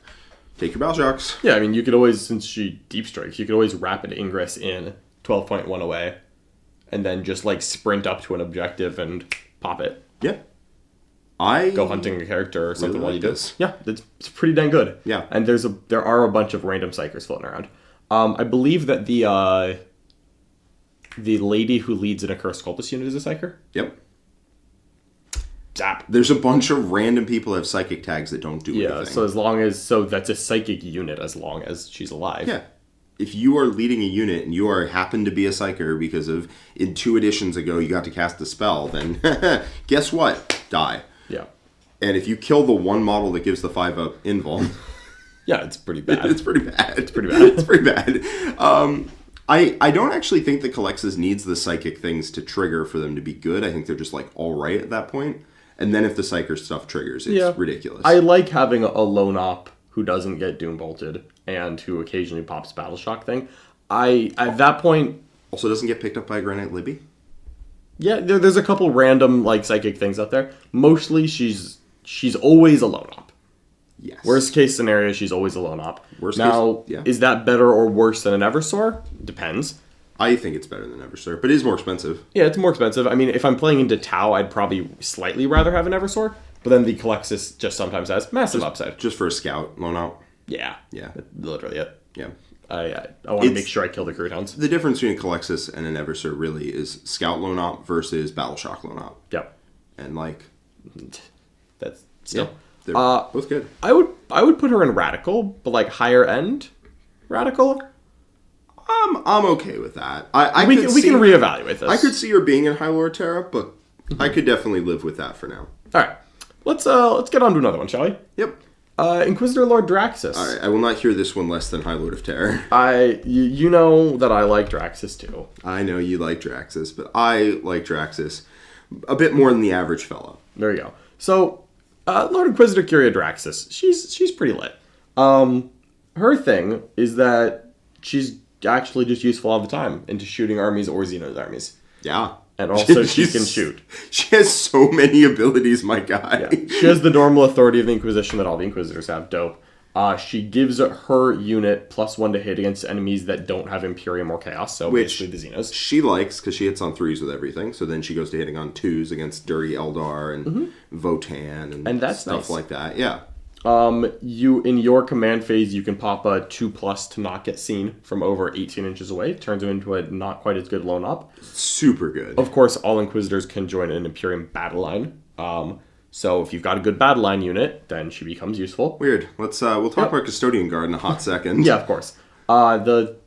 [SPEAKER 2] Take your battle shocks.
[SPEAKER 1] Yeah, I mean, you could always, since she deep strikes, you could always rapid ingress in 12.1 away and then just like sprint up to an objective and pop it.
[SPEAKER 2] Yeah.
[SPEAKER 1] Go hunting a character or something while you do
[SPEAKER 2] this.
[SPEAKER 1] Yeah, it's pretty dang good.
[SPEAKER 2] Yeah.
[SPEAKER 1] And there are a bunch of random psychers floating around. I believe that the lady who leads an Accursed Cultist unit is a psyker.
[SPEAKER 2] Yep.
[SPEAKER 1] Zap.
[SPEAKER 2] There's a bunch of random people who have psychic tags that don't do anything.
[SPEAKER 1] Yeah, so that's a psychic unit as long as she's alive.
[SPEAKER 2] Yeah. If you are leading a unit and you happen to be a psyker because of in 2 editions ago you got to cast a spell, then guess what? Die.
[SPEAKER 1] Yeah.
[SPEAKER 2] And if you kill the one model that gives the 5-up invuln...
[SPEAKER 1] Yeah, it's pretty bad.
[SPEAKER 2] It's pretty bad.
[SPEAKER 1] It's pretty bad.
[SPEAKER 2] It's pretty bad. I don't actually think the Culexus needs the psychic things to trigger for them to be good. I think they're just like all right at that point. And then if the psyker stuff triggers, it's ridiculous.
[SPEAKER 1] I like having a lone op who doesn't get doom bolted and who occasionally pops battle shock thing. At that point
[SPEAKER 2] also doesn't get picked up by a Granite Libby.
[SPEAKER 1] Yeah, there's a couple random like psychic things out there. Mostly she's always a lone op.
[SPEAKER 2] Yes.
[SPEAKER 1] Worst case scenario, she's always a lone op. Is that better or worse than an Eversor? Depends.
[SPEAKER 2] I think it's better than Eversor, but it is more expensive.
[SPEAKER 1] Yeah, it's more expensive. I mean, if I'm playing into Tau, I'd probably slightly rather have an Eversor, but then the Culexus just sometimes has massive upside.
[SPEAKER 2] Just for a scout, lone out.
[SPEAKER 1] Yeah.
[SPEAKER 2] Yeah.
[SPEAKER 1] That's literally it.
[SPEAKER 2] Yeah.
[SPEAKER 1] I want to make sure I kill the Croutons.
[SPEAKER 2] The difference between a Culexus and an Eversor really is scout lone op versus battle shock lone op.
[SPEAKER 1] Yep.
[SPEAKER 2] And like...
[SPEAKER 1] That's still...
[SPEAKER 2] Yeah, they're both good.
[SPEAKER 1] I would put her in Radical, but like higher end Radical.
[SPEAKER 2] I'm okay with that.
[SPEAKER 1] We can reevaluate this.
[SPEAKER 2] I could see her being in High Lord Terra, but I could definitely live with that for now.
[SPEAKER 1] All right, let's get on to another one, shall we?
[SPEAKER 2] Yep.
[SPEAKER 1] Inquisitor Lord Draxus.
[SPEAKER 2] All right, I will not hear this one less than High Lord of Terror.
[SPEAKER 1] You know that I like Draxus too.
[SPEAKER 2] I know you like Draxus, but I like Draxus a bit more than the average fella.
[SPEAKER 1] There you go. So, Lord Inquisitor Kyria Draxus, she's pretty lit. Her thing is that she's actually just useful all the time into shooting armies or Xenos armies.
[SPEAKER 2] Yeah.
[SPEAKER 1] And also she can shoot.
[SPEAKER 2] She has so many abilities, my guy.
[SPEAKER 1] Yeah. She has the normal authority of the Inquisition that all the Inquisitors have. Dope. She gives her unit +1 to hit against enemies that don't have Imperium or Chaos, so basically the Xenos.
[SPEAKER 2] She likes, because she hits on 3s with everything, so then she goes to hitting on 2s against Dirty Eldar and Votan and
[SPEAKER 1] that's
[SPEAKER 2] stuff
[SPEAKER 1] nice.
[SPEAKER 2] like that. Yeah.
[SPEAKER 1] You in your command phase, you can pop a 2+ to not get seen from over 18 inches away. Turns him into a not quite as good lone op.
[SPEAKER 2] Super good.
[SPEAKER 1] Of course, all Inquisitors can join an Imperium battle line. So if you've got a good battle line unit, then she becomes useful.
[SPEAKER 2] Weird. We'll talk about Custodian Guard in a hot second.
[SPEAKER 1] Yeah, of course. The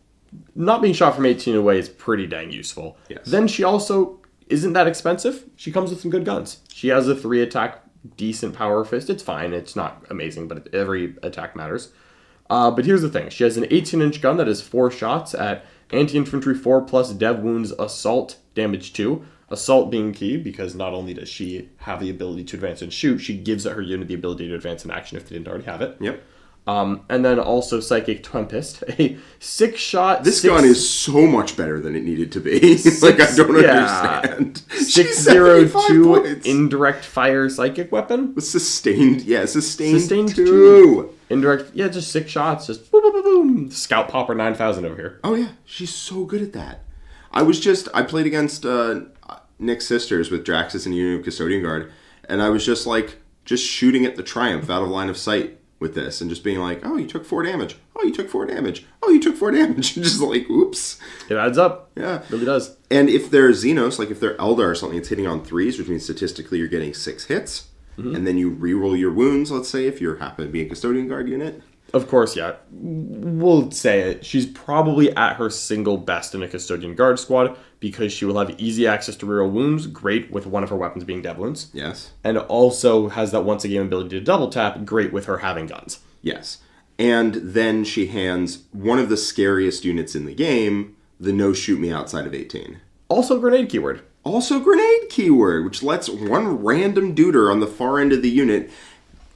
[SPEAKER 1] not being shot from 18 away is pretty dang useful.
[SPEAKER 2] Yes.
[SPEAKER 1] Then she also isn't that expensive. She comes with some good guns. She has a 3 attack, decent power fist. It's fine. It's not amazing, but every attack matters. But here's the thing. She has an 18-inch gun that has 4 shots at anti-infantry 4 plus dev wounds, assault, damage 2. Assault being key because not only does she have the ability to advance and shoot, she gives her unit the ability to advance in action if they didn't already have it.
[SPEAKER 2] Yep.
[SPEAKER 1] And then also Psychic Tempest, a 6-shot.
[SPEAKER 2] This gun is so much better than it needed to be. Like, I don't understand.
[SPEAKER 1] 602 indirect fire psychic weapon.
[SPEAKER 2] Sustained 2.
[SPEAKER 1] 2. Indirect, just 6 shots, just boom, boom, boom, boom. Scout Popper 9000 over here.
[SPEAKER 2] Oh yeah, she's so good at that. I played against Nick's sisters with Draxus and Unit of Custodian Guard, and I was just shooting at the Triumph out of line of sight with this, and just being like, oh, you took 4 damage. Oh, you took 4 damage. Oh, you took 4 damage. Just like, oops.
[SPEAKER 1] It adds up.
[SPEAKER 2] Yeah.
[SPEAKER 1] It really does.
[SPEAKER 2] And if they're Xenos, like if they're Eldar or something, it's hitting on 3s, which means statistically you're getting 6 hits. And then you re-roll your wounds, let's say, if you happen to be a Custodian Guard unit.
[SPEAKER 1] Of course, yeah. We'll say it. She's probably at her single best in a Custodian Guard squad because she will have easy access to reroll wounds, great with one of her weapons being dev wounds.
[SPEAKER 2] Yes.
[SPEAKER 1] And also has that once a game ability to double tap, great with her having guns.
[SPEAKER 2] Yes. And then she hands one of the scariest units in the game, the no shoot me outside of 18.
[SPEAKER 1] Also grenade keyword.
[SPEAKER 2] Also grenade keyword, which lets one random duder on the far end of the unit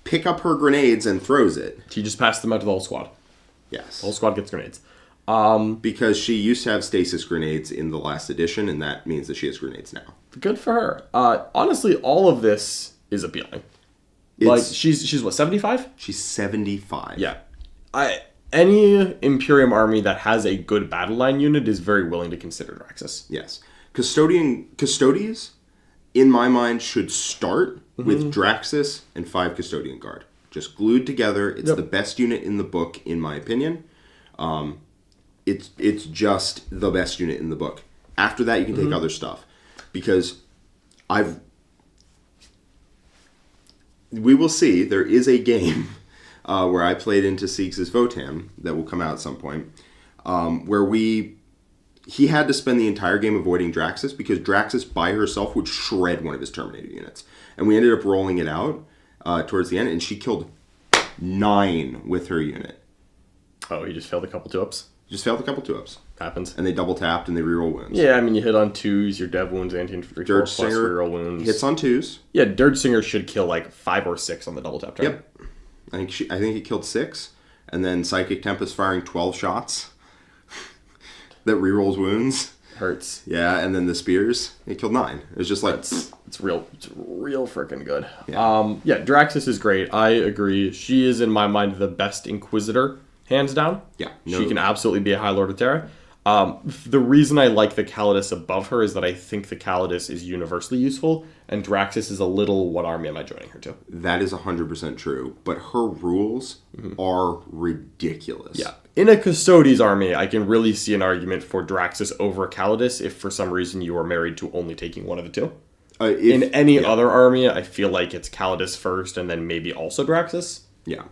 [SPEAKER 2] pick up her grenades and throws it.
[SPEAKER 1] She just passed them out to the whole squad.
[SPEAKER 2] Yes.
[SPEAKER 1] The whole squad gets grenades.
[SPEAKER 2] Because she used to have stasis grenades in the last edition, and that means that she has grenades now.
[SPEAKER 1] Good for her. Honestly, all of this is appealing. Like, she's what, 75?
[SPEAKER 2] She's 75.
[SPEAKER 1] Yeah. Any Imperium army that has a good battle line unit is very willing to consider Draxus.
[SPEAKER 2] Yes. Custodies, in my mind, should start with Draxus and 5 Custodian Guard. Just glued together. It's the best unit in the book, in my opinion. It's just the best unit in the book. After that, you can take other stuff. Because we will see, there is a game where I played into Siegs' Votam that will come out at some point, where he had to spend the entire game avoiding Draxus because Draxus by herself would shred one of his Terminator units. And we ended up rolling it out towards the end, and she killed 9 with her unit.
[SPEAKER 1] Oh, you just failed a couple 2-ups?
[SPEAKER 2] Just failed a couple 2-ups.
[SPEAKER 1] Happens.
[SPEAKER 2] And they double tapped and they reroll wounds.
[SPEAKER 1] Yeah, I mean, you hit on 2s, your dev wounds, anti-infantry 4 plus reroll wounds.
[SPEAKER 2] Hits on 2s.
[SPEAKER 1] Yeah, Dirge Singer should kill like 5 or 6 on the double tap turn.
[SPEAKER 2] Yep. I think he killed 6. And then Psychic Tempest firing 12 shots that rerolls wounds.
[SPEAKER 1] Hurts.
[SPEAKER 2] Yeah, and then the spears. He killed 9. It was just like...
[SPEAKER 1] It's real freaking good.
[SPEAKER 2] Yeah.
[SPEAKER 1] Draxus is great. I agree. She is, in my mind, the best Inquisitor, hands down.
[SPEAKER 2] Yeah.
[SPEAKER 1] She can absolutely be a High Lord of Terra. The reason I like the Callidus above her is that I think the Callidus is universally useful, and Draxus is a little, what army am I joining her to?
[SPEAKER 2] That is 100% true, but her rules are ridiculous.
[SPEAKER 1] Yeah. In a Custodes army, I can really see an argument for Draxus over Callidus if for some reason you are married to only taking one of the two. In any other army, I feel like it's Callidus first and then maybe also Draxus.
[SPEAKER 2] Yeah.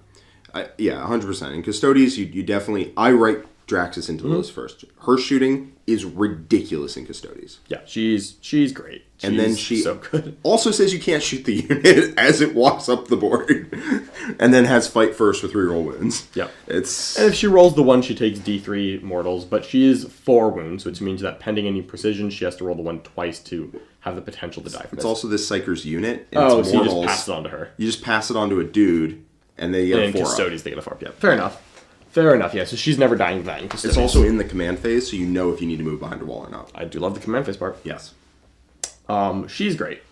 [SPEAKER 2] 100%. In Custodes, you definitely... I write Draxus into the list first. Her shooting is ridiculous in Custodes.
[SPEAKER 1] Yeah, she's great.
[SPEAKER 2] And then she
[SPEAKER 1] so good.
[SPEAKER 2] Also says you can't shoot the unit as it walks up the board. And then has fight first with reroll wounds.
[SPEAKER 1] Yeah.
[SPEAKER 2] And
[SPEAKER 1] if she rolls the 1, she takes D3 mortals, but she is 4 wounds, which means that pending any precision, she has to roll the 1 twice to have the potential to die from
[SPEAKER 2] It's also this Psyker's unit.
[SPEAKER 1] And so you just pass it on to her.
[SPEAKER 2] You just pass it on to a dude, and they get a 4 up.
[SPEAKER 1] And Custodes, they get a 4 up. Yeah, fair enough, yeah. So she's never dying of that in Custodes.
[SPEAKER 2] It's also in the command phase, so you know if you need to move behind a wall or not.
[SPEAKER 1] I do love the command phase part.
[SPEAKER 2] Yes.
[SPEAKER 1] She's great.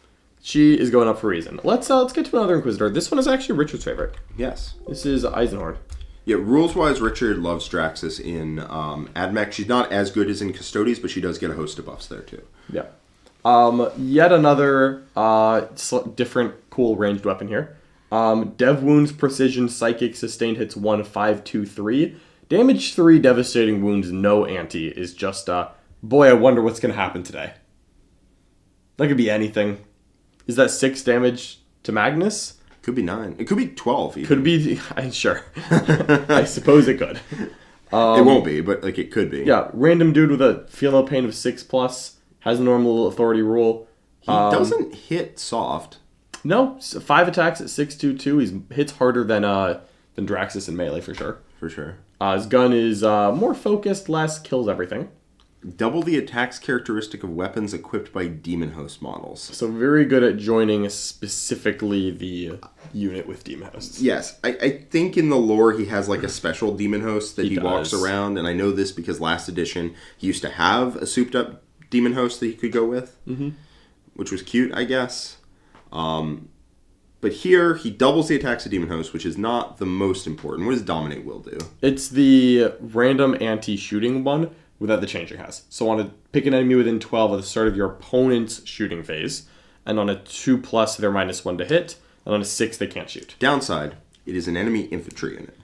[SPEAKER 1] She is going up for a reason. Let's get to another Inquisitor. This one is actually Richard's favorite.
[SPEAKER 2] Yes.
[SPEAKER 1] This is Eisenhorn.
[SPEAKER 2] Yeah, rules-wise, Richard loves Draxus in AdMech. She's not as good as in Custodes, but she does get a host of buffs there, too.
[SPEAKER 1] Yeah. Yet another different cool ranged weapon here. Dev Wounds, Precision, Psychic, Sustained Hits 1, 5, 2, 3. Damage 3, Devastating Wounds, no anti is just, boy, I wonder what's going to happen today. That could be anything. Is that 6 damage to Magnus?
[SPEAKER 2] Could be 9. It could be 12 even.
[SPEAKER 1] Could be, sure. I suppose it could.
[SPEAKER 2] It won't be, but like it could be.
[SPEAKER 1] Yeah, random dude with a Feel No Pain of 6+, has a normal authority rule.
[SPEAKER 2] He doesn't hit soft.
[SPEAKER 1] No, 5 attacks at 6/2/2. He hits harder than Draxus in melee for sure.
[SPEAKER 2] For sure.
[SPEAKER 1] His gun is more focused, less, kills everything.
[SPEAKER 2] Double the attacks characteristic of weapons equipped by Demon Host models.
[SPEAKER 1] So very good at joining specifically the unit with Demon Hosts.
[SPEAKER 2] Yes, I think in the lore he has like a special Demon Host that he walks around, and I know this because last edition he used to have a souped up Demon Host that he could go with, which was cute, I guess. But here he doubles the attacks of Demon Host, which is not the most important. What does Dominate Will do? It's
[SPEAKER 1] the random anti-shooting one that the Changeling has. So on a pick an enemy within 12 at the start of your opponent's shooting phase, and on a 2+, they're -1 to hit, and on a 6, they can't shoot.
[SPEAKER 2] Downside, it is an enemy infantry unit.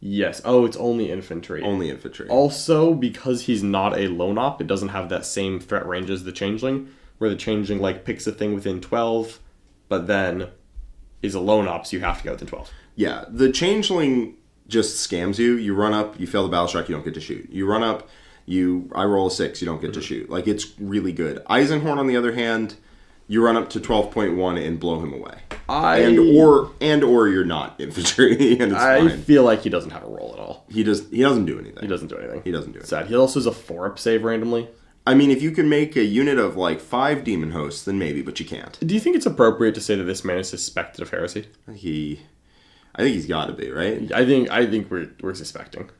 [SPEAKER 1] Yes. Oh, it's only infantry.
[SPEAKER 2] Only infantry.
[SPEAKER 1] Also, because he's not a lone op, it doesn't have that same threat range as the Changeling, where the Changeling like picks a thing within 12, but then is a lone op, so you have to go within 12.
[SPEAKER 2] Yeah, the Changeling just scams you. You run up, you fail the battle shock, you don't get to shoot. You run up, I roll a 6, you don't get to shoot. Like, it's really good. Eisenhorn, on the other hand, you run up to 12.1 and blow him away. Or you're not infantry, and it's fine.
[SPEAKER 1] I feel like he doesn't have a role at all.
[SPEAKER 2] He doesn't do anything.
[SPEAKER 1] He doesn't do anything.
[SPEAKER 2] Sad.
[SPEAKER 1] He also has a 4-up save randomly.
[SPEAKER 2] I mean, if you can make a unit of like 5 Demon Hosts, then maybe, but you can't.
[SPEAKER 1] Do you think it's appropriate to say that this man is suspected of heresy?
[SPEAKER 2] I think he's got to be, right?
[SPEAKER 1] I think we're suspecting.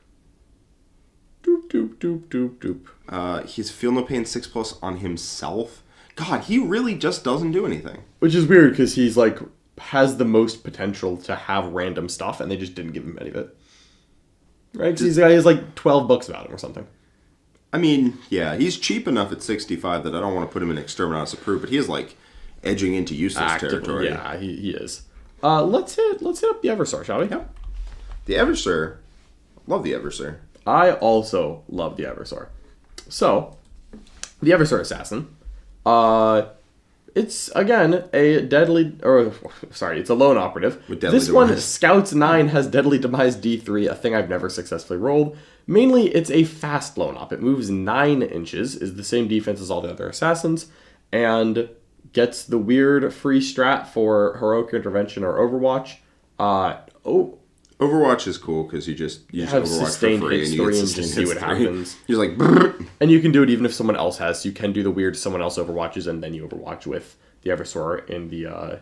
[SPEAKER 1] Doop, doop, doop, doop, doop.
[SPEAKER 2] He's Feel No Pain 6+ on himself. God, he really just doesn't do anything.
[SPEAKER 1] Which is weird, because he's like, has the most potential to have random stuff, and they just didn't give him any of it. Right? Because he has like 12 books about him or something.
[SPEAKER 2] I mean, yeah, he's cheap enough at 65 that I don't want to put him in Exterminatus Approved, but he is like edging into useless territory.
[SPEAKER 1] Yeah, he is. Let's hit up the Eversor, shall we?
[SPEAKER 2] Yeah. The Eversor. Love the Eversor.
[SPEAKER 1] I also love the Eversor. So, the Eversor Assassin. It's, again, it's a lone operative.
[SPEAKER 2] With Deadly
[SPEAKER 1] This
[SPEAKER 2] Demise.
[SPEAKER 1] one, Scouts 9, has Deadly Demise D3, a thing I've never successfully rolled. Mainly, it's a fast lone op. It moves 9 inches, is the same defense as all the other assassins, and gets the weird free strat for Heroic Intervention or Overwatch.
[SPEAKER 2] Overwatch is cool because you just use
[SPEAKER 1] have
[SPEAKER 2] Overwatch
[SPEAKER 1] sustained
[SPEAKER 2] for free
[SPEAKER 1] hits
[SPEAKER 2] and you
[SPEAKER 1] 3
[SPEAKER 2] get
[SPEAKER 1] and
[SPEAKER 2] sustained
[SPEAKER 1] just see
[SPEAKER 2] hits
[SPEAKER 1] what
[SPEAKER 2] 3.
[SPEAKER 1] happens.
[SPEAKER 2] You're like, brrr.
[SPEAKER 1] And you can do it even if someone else has. So you can do the weird someone else overwatches and then you overwatch with the Eversor in the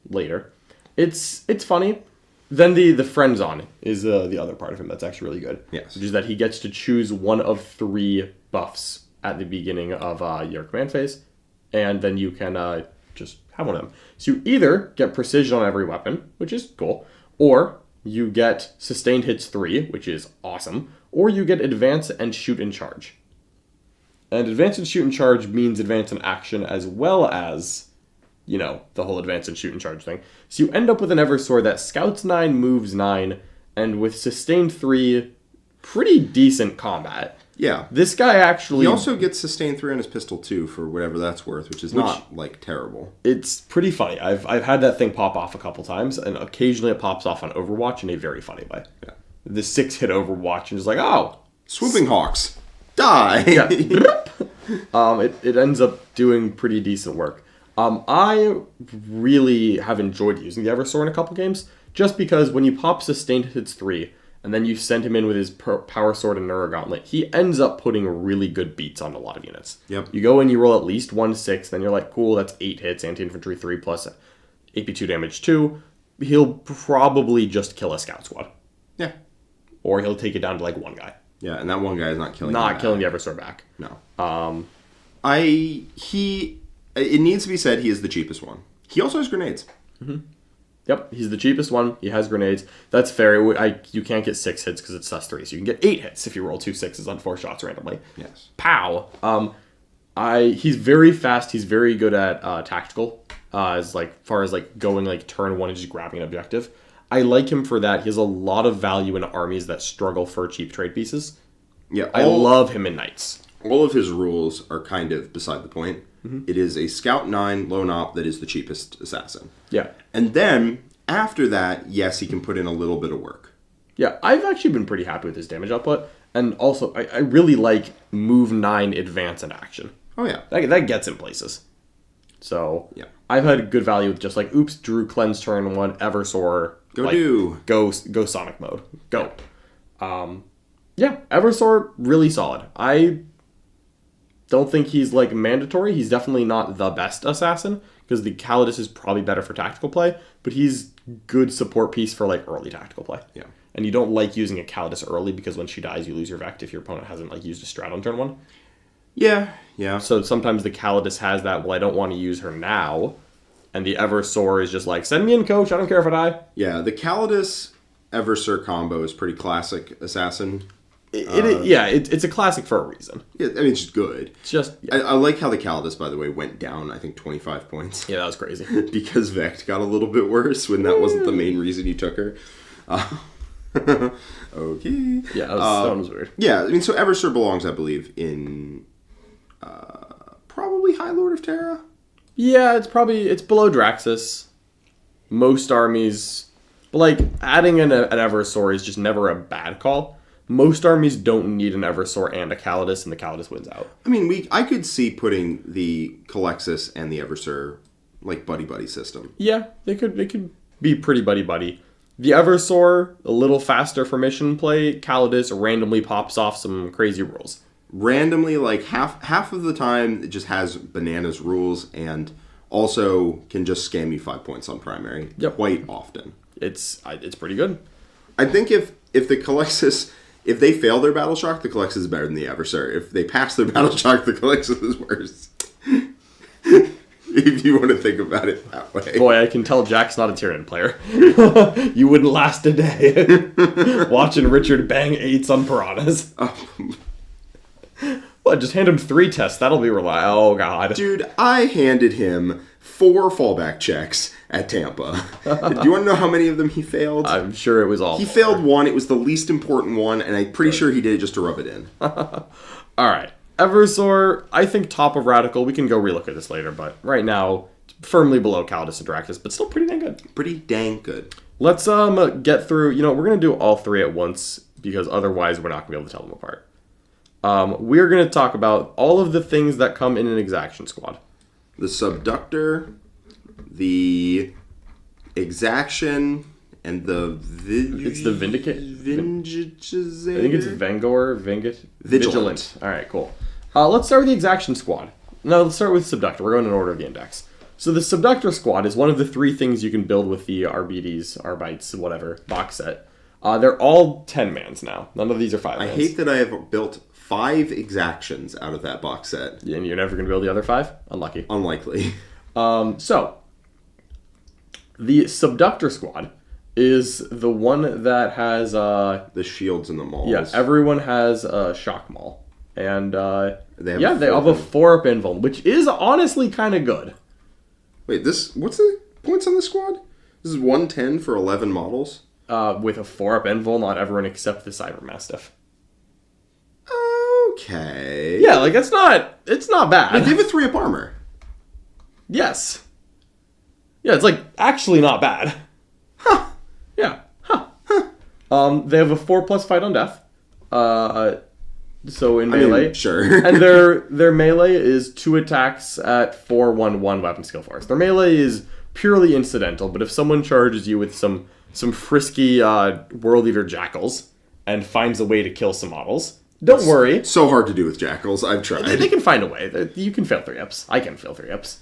[SPEAKER 1] later. It's funny. Then the friends on is the other part of him that's actually really good.
[SPEAKER 2] Yes.
[SPEAKER 1] Which is that he gets to choose one of 3 buffs at the beginning of your command phase, and then you can just have one of them. So you either get precision on every weapon, which is cool, or you get sustained hits 3, which is awesome, or you get advance and shoot and charge. And advance and shoot and charge means advance and action as well as, the whole advance and shoot and charge thing. So you end up with an Eversor that scouts 9, moves 9, and with sustained 3, pretty decent combat.
[SPEAKER 2] Yeah.
[SPEAKER 1] This guy actually...
[SPEAKER 2] He also gets sustained 3 on his pistol too, for whatever that's worth, which is not, terrible.
[SPEAKER 1] It's pretty funny. I've had that thing pop off a couple times, and occasionally it pops off on Overwatch in a very funny way. Yeah. The 6-hit Overwatch, and just like, oh...
[SPEAKER 2] Swooping Hawks. Die!
[SPEAKER 1] Yeah. It ends up doing pretty decent work. I really have enjoyed using the Eversor in a couple games, just because when you pop sustained hits 3, and then you send him in with his Power Sword and Neuro Gauntlet, he ends up putting really good beats on a lot of units.
[SPEAKER 2] Yep.
[SPEAKER 1] You go in, you roll at least 1/6, then you're like, cool, that's 8 hits, anti-infantry 3 plus AP2 damage 2. He'll probably just kill a Scout Squad.
[SPEAKER 2] Yeah.
[SPEAKER 1] Or he'll take it down to like 1 guy.
[SPEAKER 2] Yeah, and that one guy is not killing
[SPEAKER 1] the Eversor back.
[SPEAKER 2] No. It needs to be said he is the cheapest one. He also has grenades.
[SPEAKER 1] Mm-hmm. Yep, he's the cheapest one. He has grenades. That's fair. You can't get 6 hits because it's +3, so you can get 8 hits if you roll 2 6s on 4 shots randomly.
[SPEAKER 2] Yes.
[SPEAKER 1] Pow. He's very fast. He's very good at tactical. As far as going turn 1 and just grabbing an objective. I like him for that. He has a lot of value in armies that struggle for cheap trade pieces.
[SPEAKER 2] Yeah,
[SPEAKER 1] I love him in knights.
[SPEAKER 2] All of his rules are kind of beside the point. Mm-hmm. It is a Scout 9 lone op that is the cheapest assassin.
[SPEAKER 1] Yeah.
[SPEAKER 2] And then, after that, yes, he can put in a little bit of work.
[SPEAKER 1] Yeah, I've actually been pretty happy with his damage output. And also, I really like move 9 advance and action.
[SPEAKER 2] Oh, yeah.
[SPEAKER 1] That gets him places. So,
[SPEAKER 2] yeah.
[SPEAKER 1] I've had good value with just oops, Drew cleanse turn 1, Eversor. Go Sonic mode. Go. Yeah, Eversor, really solid. I don't think he's mandatory. He's definitely not the best assassin, because the Callidus is probably better for tactical play, but he's good support piece for early tactical play.
[SPEAKER 2] Yeah.
[SPEAKER 1] And you don't like using a Callidus early, because when she dies, you lose your Vect if your opponent hasn't used a strat on turn 1.
[SPEAKER 2] Yeah, yeah.
[SPEAKER 1] So sometimes the Callidus has that, well, I don't want to use her now, and the Eversor is just send me in, coach, I don't care if I die.
[SPEAKER 2] Yeah, the Callidus Eversor combo is pretty classic assassin.
[SPEAKER 1] It's a classic for a reason.
[SPEAKER 2] Yeah, I mean, it's just good.
[SPEAKER 1] It's just... Yeah.
[SPEAKER 2] I like how the Callidus, by the way, went down, I think, 25 points.
[SPEAKER 1] Yeah, that was crazy.
[SPEAKER 2] Because Vect got a little bit worse when that wasn't the main reason you took her. Okay.
[SPEAKER 1] Yeah, that one was weird.
[SPEAKER 2] Yeah, I mean, so Eversor belongs, I believe, in probably High Lord of Terra?
[SPEAKER 1] Yeah, it's below Draxus. Most armies... But, adding an Eversor is just never a bad call. Most armies don't need an Eversor and a Callidus, and the Callidus wins out.
[SPEAKER 2] I mean, I could see putting the Culexus and the Eversor, buddy-buddy system.
[SPEAKER 1] Yeah, they could be pretty buddy-buddy. The Eversor, a little faster for mission play. Callidus randomly pops off some crazy rules.
[SPEAKER 2] Randomly, half of the time, it just has bananas rules, and also can just scam you 5 points on primary.
[SPEAKER 1] Yep.
[SPEAKER 2] Quite often.
[SPEAKER 1] It's pretty good.
[SPEAKER 2] I think if the Culexus... If they fail their Battle Shock, the Culexus is better than the Eversor. If they pass their Battle Shock, the Culexus is worse. If you want to think about it that way.
[SPEAKER 1] Boy, I can tell Jack's not a Tyrion player. You wouldn't last a day watching Richard bang 8s on piranhas. What, just hand him 3 tests. That'll be reliable. Oh, God.
[SPEAKER 2] Dude, I handed him 4 fallback checks at Tampa. Do you want to know how many of them he failed?
[SPEAKER 1] I'm sure it was all.
[SPEAKER 2] He failed 1. It was the least important one, and I'm pretty sure he did it just to rub it in.
[SPEAKER 1] All right. Eversor, I think top of Radical. We can go relook at this later, but right now, firmly below Callidus and Draxus, but still pretty dang good.
[SPEAKER 2] Pretty dang good.
[SPEAKER 1] Let's get through. We're going to do all 3 at once, because otherwise we're not going to be able to tell them apart. We're going to talk about all of the things that come in an Exaction Squad.
[SPEAKER 2] The Subductor, the Exaction, and the...
[SPEAKER 1] It's the Vindicare...
[SPEAKER 2] I
[SPEAKER 1] think it's Vigilant. All right, cool. Let's start with the Exaction Squad. No, let's start with Subductor. We're going in order of the index. So the Subductor Squad is one of the 3 things you can build with the Arbites, whatever, box set. They're all 10-mans now. None of these are 5-mans.
[SPEAKER 2] I hate that I have built 5 Exactions out of that box set.
[SPEAKER 1] And you're never going to build the other 5? Unlucky.
[SPEAKER 2] Unlikely.
[SPEAKER 1] So, the Subductor Squad is the one that has...
[SPEAKER 2] the shields and the mauls.
[SPEAKER 1] Yeah, everyone has a shock maul. And,
[SPEAKER 2] they have
[SPEAKER 1] a 4-up invuln, which is honestly kind of good.
[SPEAKER 2] Wait, what's the points on the squad? This is 110 for 11 models?
[SPEAKER 1] With a 4-up invuln on everyone except the Cybermastiff.
[SPEAKER 2] Okay.
[SPEAKER 1] Yeah, it's not bad.
[SPEAKER 2] They have a 3-up armor.
[SPEAKER 1] Yes. Yeah, it's actually not bad.
[SPEAKER 2] Huh.
[SPEAKER 1] Yeah. Huh. They have a 4+ fight on death. So in melee.
[SPEAKER 2] I mean, sure.
[SPEAKER 1] And their melee is 2 attacks at 4/1/1 weapon skill force. Their melee is purely incidental, but if someone charges you with some frisky World Eater Jackals and finds a way to kill some models, don't worry.
[SPEAKER 2] So hard to do with Jackals. I've tried.
[SPEAKER 1] They can find a way. You can fail 3-ups. I can fail 3-ups.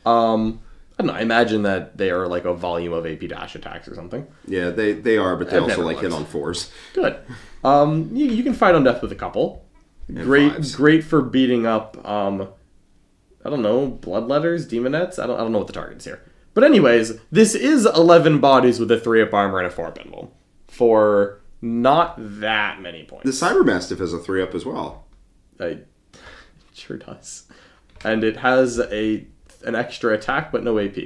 [SPEAKER 1] I don't know. I imagine that they are a volume of AP dash attacks or something.
[SPEAKER 2] Yeah, they are, but they also hit on 4s.
[SPEAKER 1] Good. You can fight on death with a couple.
[SPEAKER 2] And 5s.
[SPEAKER 1] Great for beating up I don't know, bloodletters, demonettes? I don't know what the target is here. But anyways, this is 11 bodies with a 3-up armor and a 4-up invuln. For not that many points.
[SPEAKER 2] The Cybermastiff has a 3-up as well.
[SPEAKER 1] It sure does. And it has an extra attack, but no AP.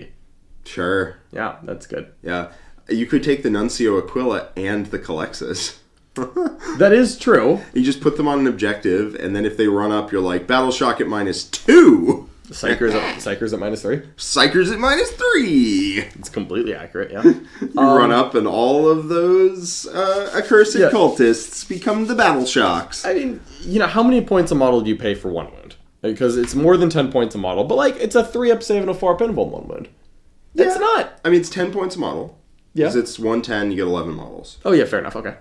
[SPEAKER 2] Sure.
[SPEAKER 1] Yeah, that's good.
[SPEAKER 2] Yeah. You could take the Nuncio Aquila and the Culexus.
[SPEAKER 1] That is true.
[SPEAKER 2] You just put them on an objective, and then if they run up, you're like, Battle Shock at -2!
[SPEAKER 1] Psychers at -3?
[SPEAKER 2] Psychers at -3!
[SPEAKER 1] It's completely accurate, yeah.
[SPEAKER 2] You run up, and all of those accursed cultists become the Battle Shocks.
[SPEAKER 1] I mean, how many points a model do you pay for 1 wound? Because it's more than 10 points a model, but, it's a 3-up save and a 4-up invuln 1 wound. It's not.
[SPEAKER 2] I mean, it's 10 points a model.
[SPEAKER 1] Yeah.
[SPEAKER 2] Because it's 110, you get 11 models.
[SPEAKER 1] Oh, yeah, fair enough, okay.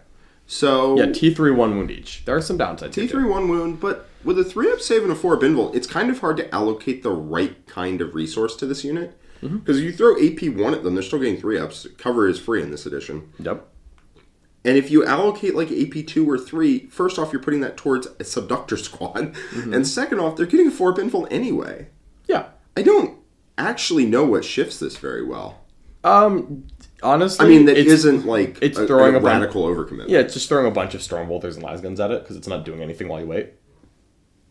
[SPEAKER 2] So...
[SPEAKER 1] Yeah, T3, 1 wound each. There are some downsides.
[SPEAKER 2] T3, 1 wound, but with a 3-up save and a 4-up invuln, it's kind of hard to allocate the right kind of resource to this unit. Because if you throw AP 1 at them, they're still getting 3-ups. Cover is free in this edition.
[SPEAKER 1] Yep.
[SPEAKER 2] And if you allocate AP 2 or 3, first off, you're putting that towards a Subductor Squad. And second off, they're getting a 4-up invuln anyway.
[SPEAKER 1] Yeah.
[SPEAKER 2] I don't actually know what shifts this very well.
[SPEAKER 1] Honestly,
[SPEAKER 2] I mean, that isn't
[SPEAKER 1] it's throwing
[SPEAKER 2] a radical overcommitment.
[SPEAKER 1] Yeah, it's just throwing a bunch of Stormbolters and Lasguns at it because it's not doing anything while you wait.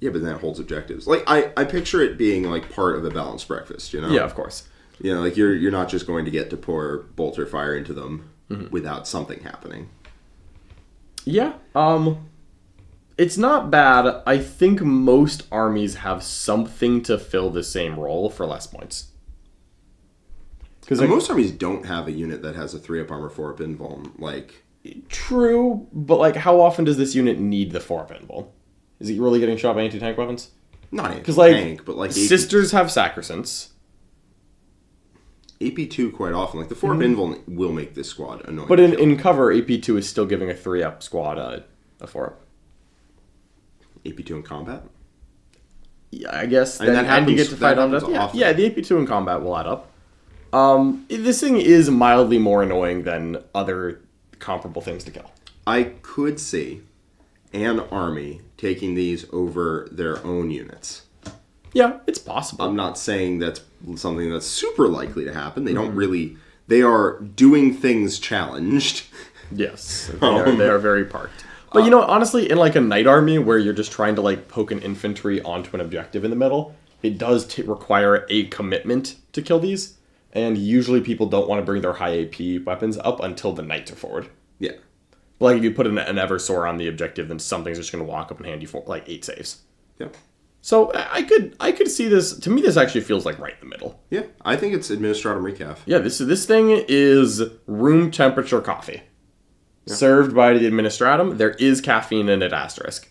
[SPEAKER 2] Yeah, but then it holds objectives. I picture it being part of a balanced breakfast,
[SPEAKER 1] Yeah, of course.
[SPEAKER 2] You're not just going to get to pour bolter fire into them without something happening.
[SPEAKER 1] Yeah. It's not bad. I think most armies have something to fill the same role for less points.
[SPEAKER 2] Because most armies don't have a unit that has a 3-up armor, 4-up invuln.
[SPEAKER 1] True, but how often does this unit need the 4-up invuln? Is it really getting shot by anti-tank weapons?
[SPEAKER 2] Not anti-tank, but
[SPEAKER 1] Sisters have Sacrosants.
[SPEAKER 2] AP2 quite often. The 4-up invuln will make this squad annoying.
[SPEAKER 1] But in cover, AP2 is still giving a 3-up squad a 4-up.
[SPEAKER 2] AP2 in combat?
[SPEAKER 1] Yeah, I guess.
[SPEAKER 2] And that happens,
[SPEAKER 1] you get to fight on
[SPEAKER 2] often.
[SPEAKER 1] Yeah, the AP2 in combat will add up. This thing is mildly more annoying than other comparable things to kill.
[SPEAKER 2] I could see an army taking these over their own units.
[SPEAKER 1] Yeah, it's possible.
[SPEAKER 2] I'm not saying that's something that's super likely to happen. They don't really... They are doing things challenged.
[SPEAKER 1] Yes, they are very parked. But honestly, in a knight army where you're just trying to poke an infantry onto an objective in the middle, it does require a commitment to kill these. And usually people don't want to bring their high AP weapons up until the knights are forward.
[SPEAKER 2] Yeah.
[SPEAKER 1] If you put an Eversor on the objective, then something's just going to walk up and hand you 8 saves.
[SPEAKER 2] Yeah.
[SPEAKER 1] So I could see this. To me, this actually feels right in the middle.
[SPEAKER 2] Yeah, I think it's Administratum Recaf.
[SPEAKER 1] Yeah, this thing is room temperature coffee. Yeah. Served by the Administratum. There is caffeine in it, asterisk.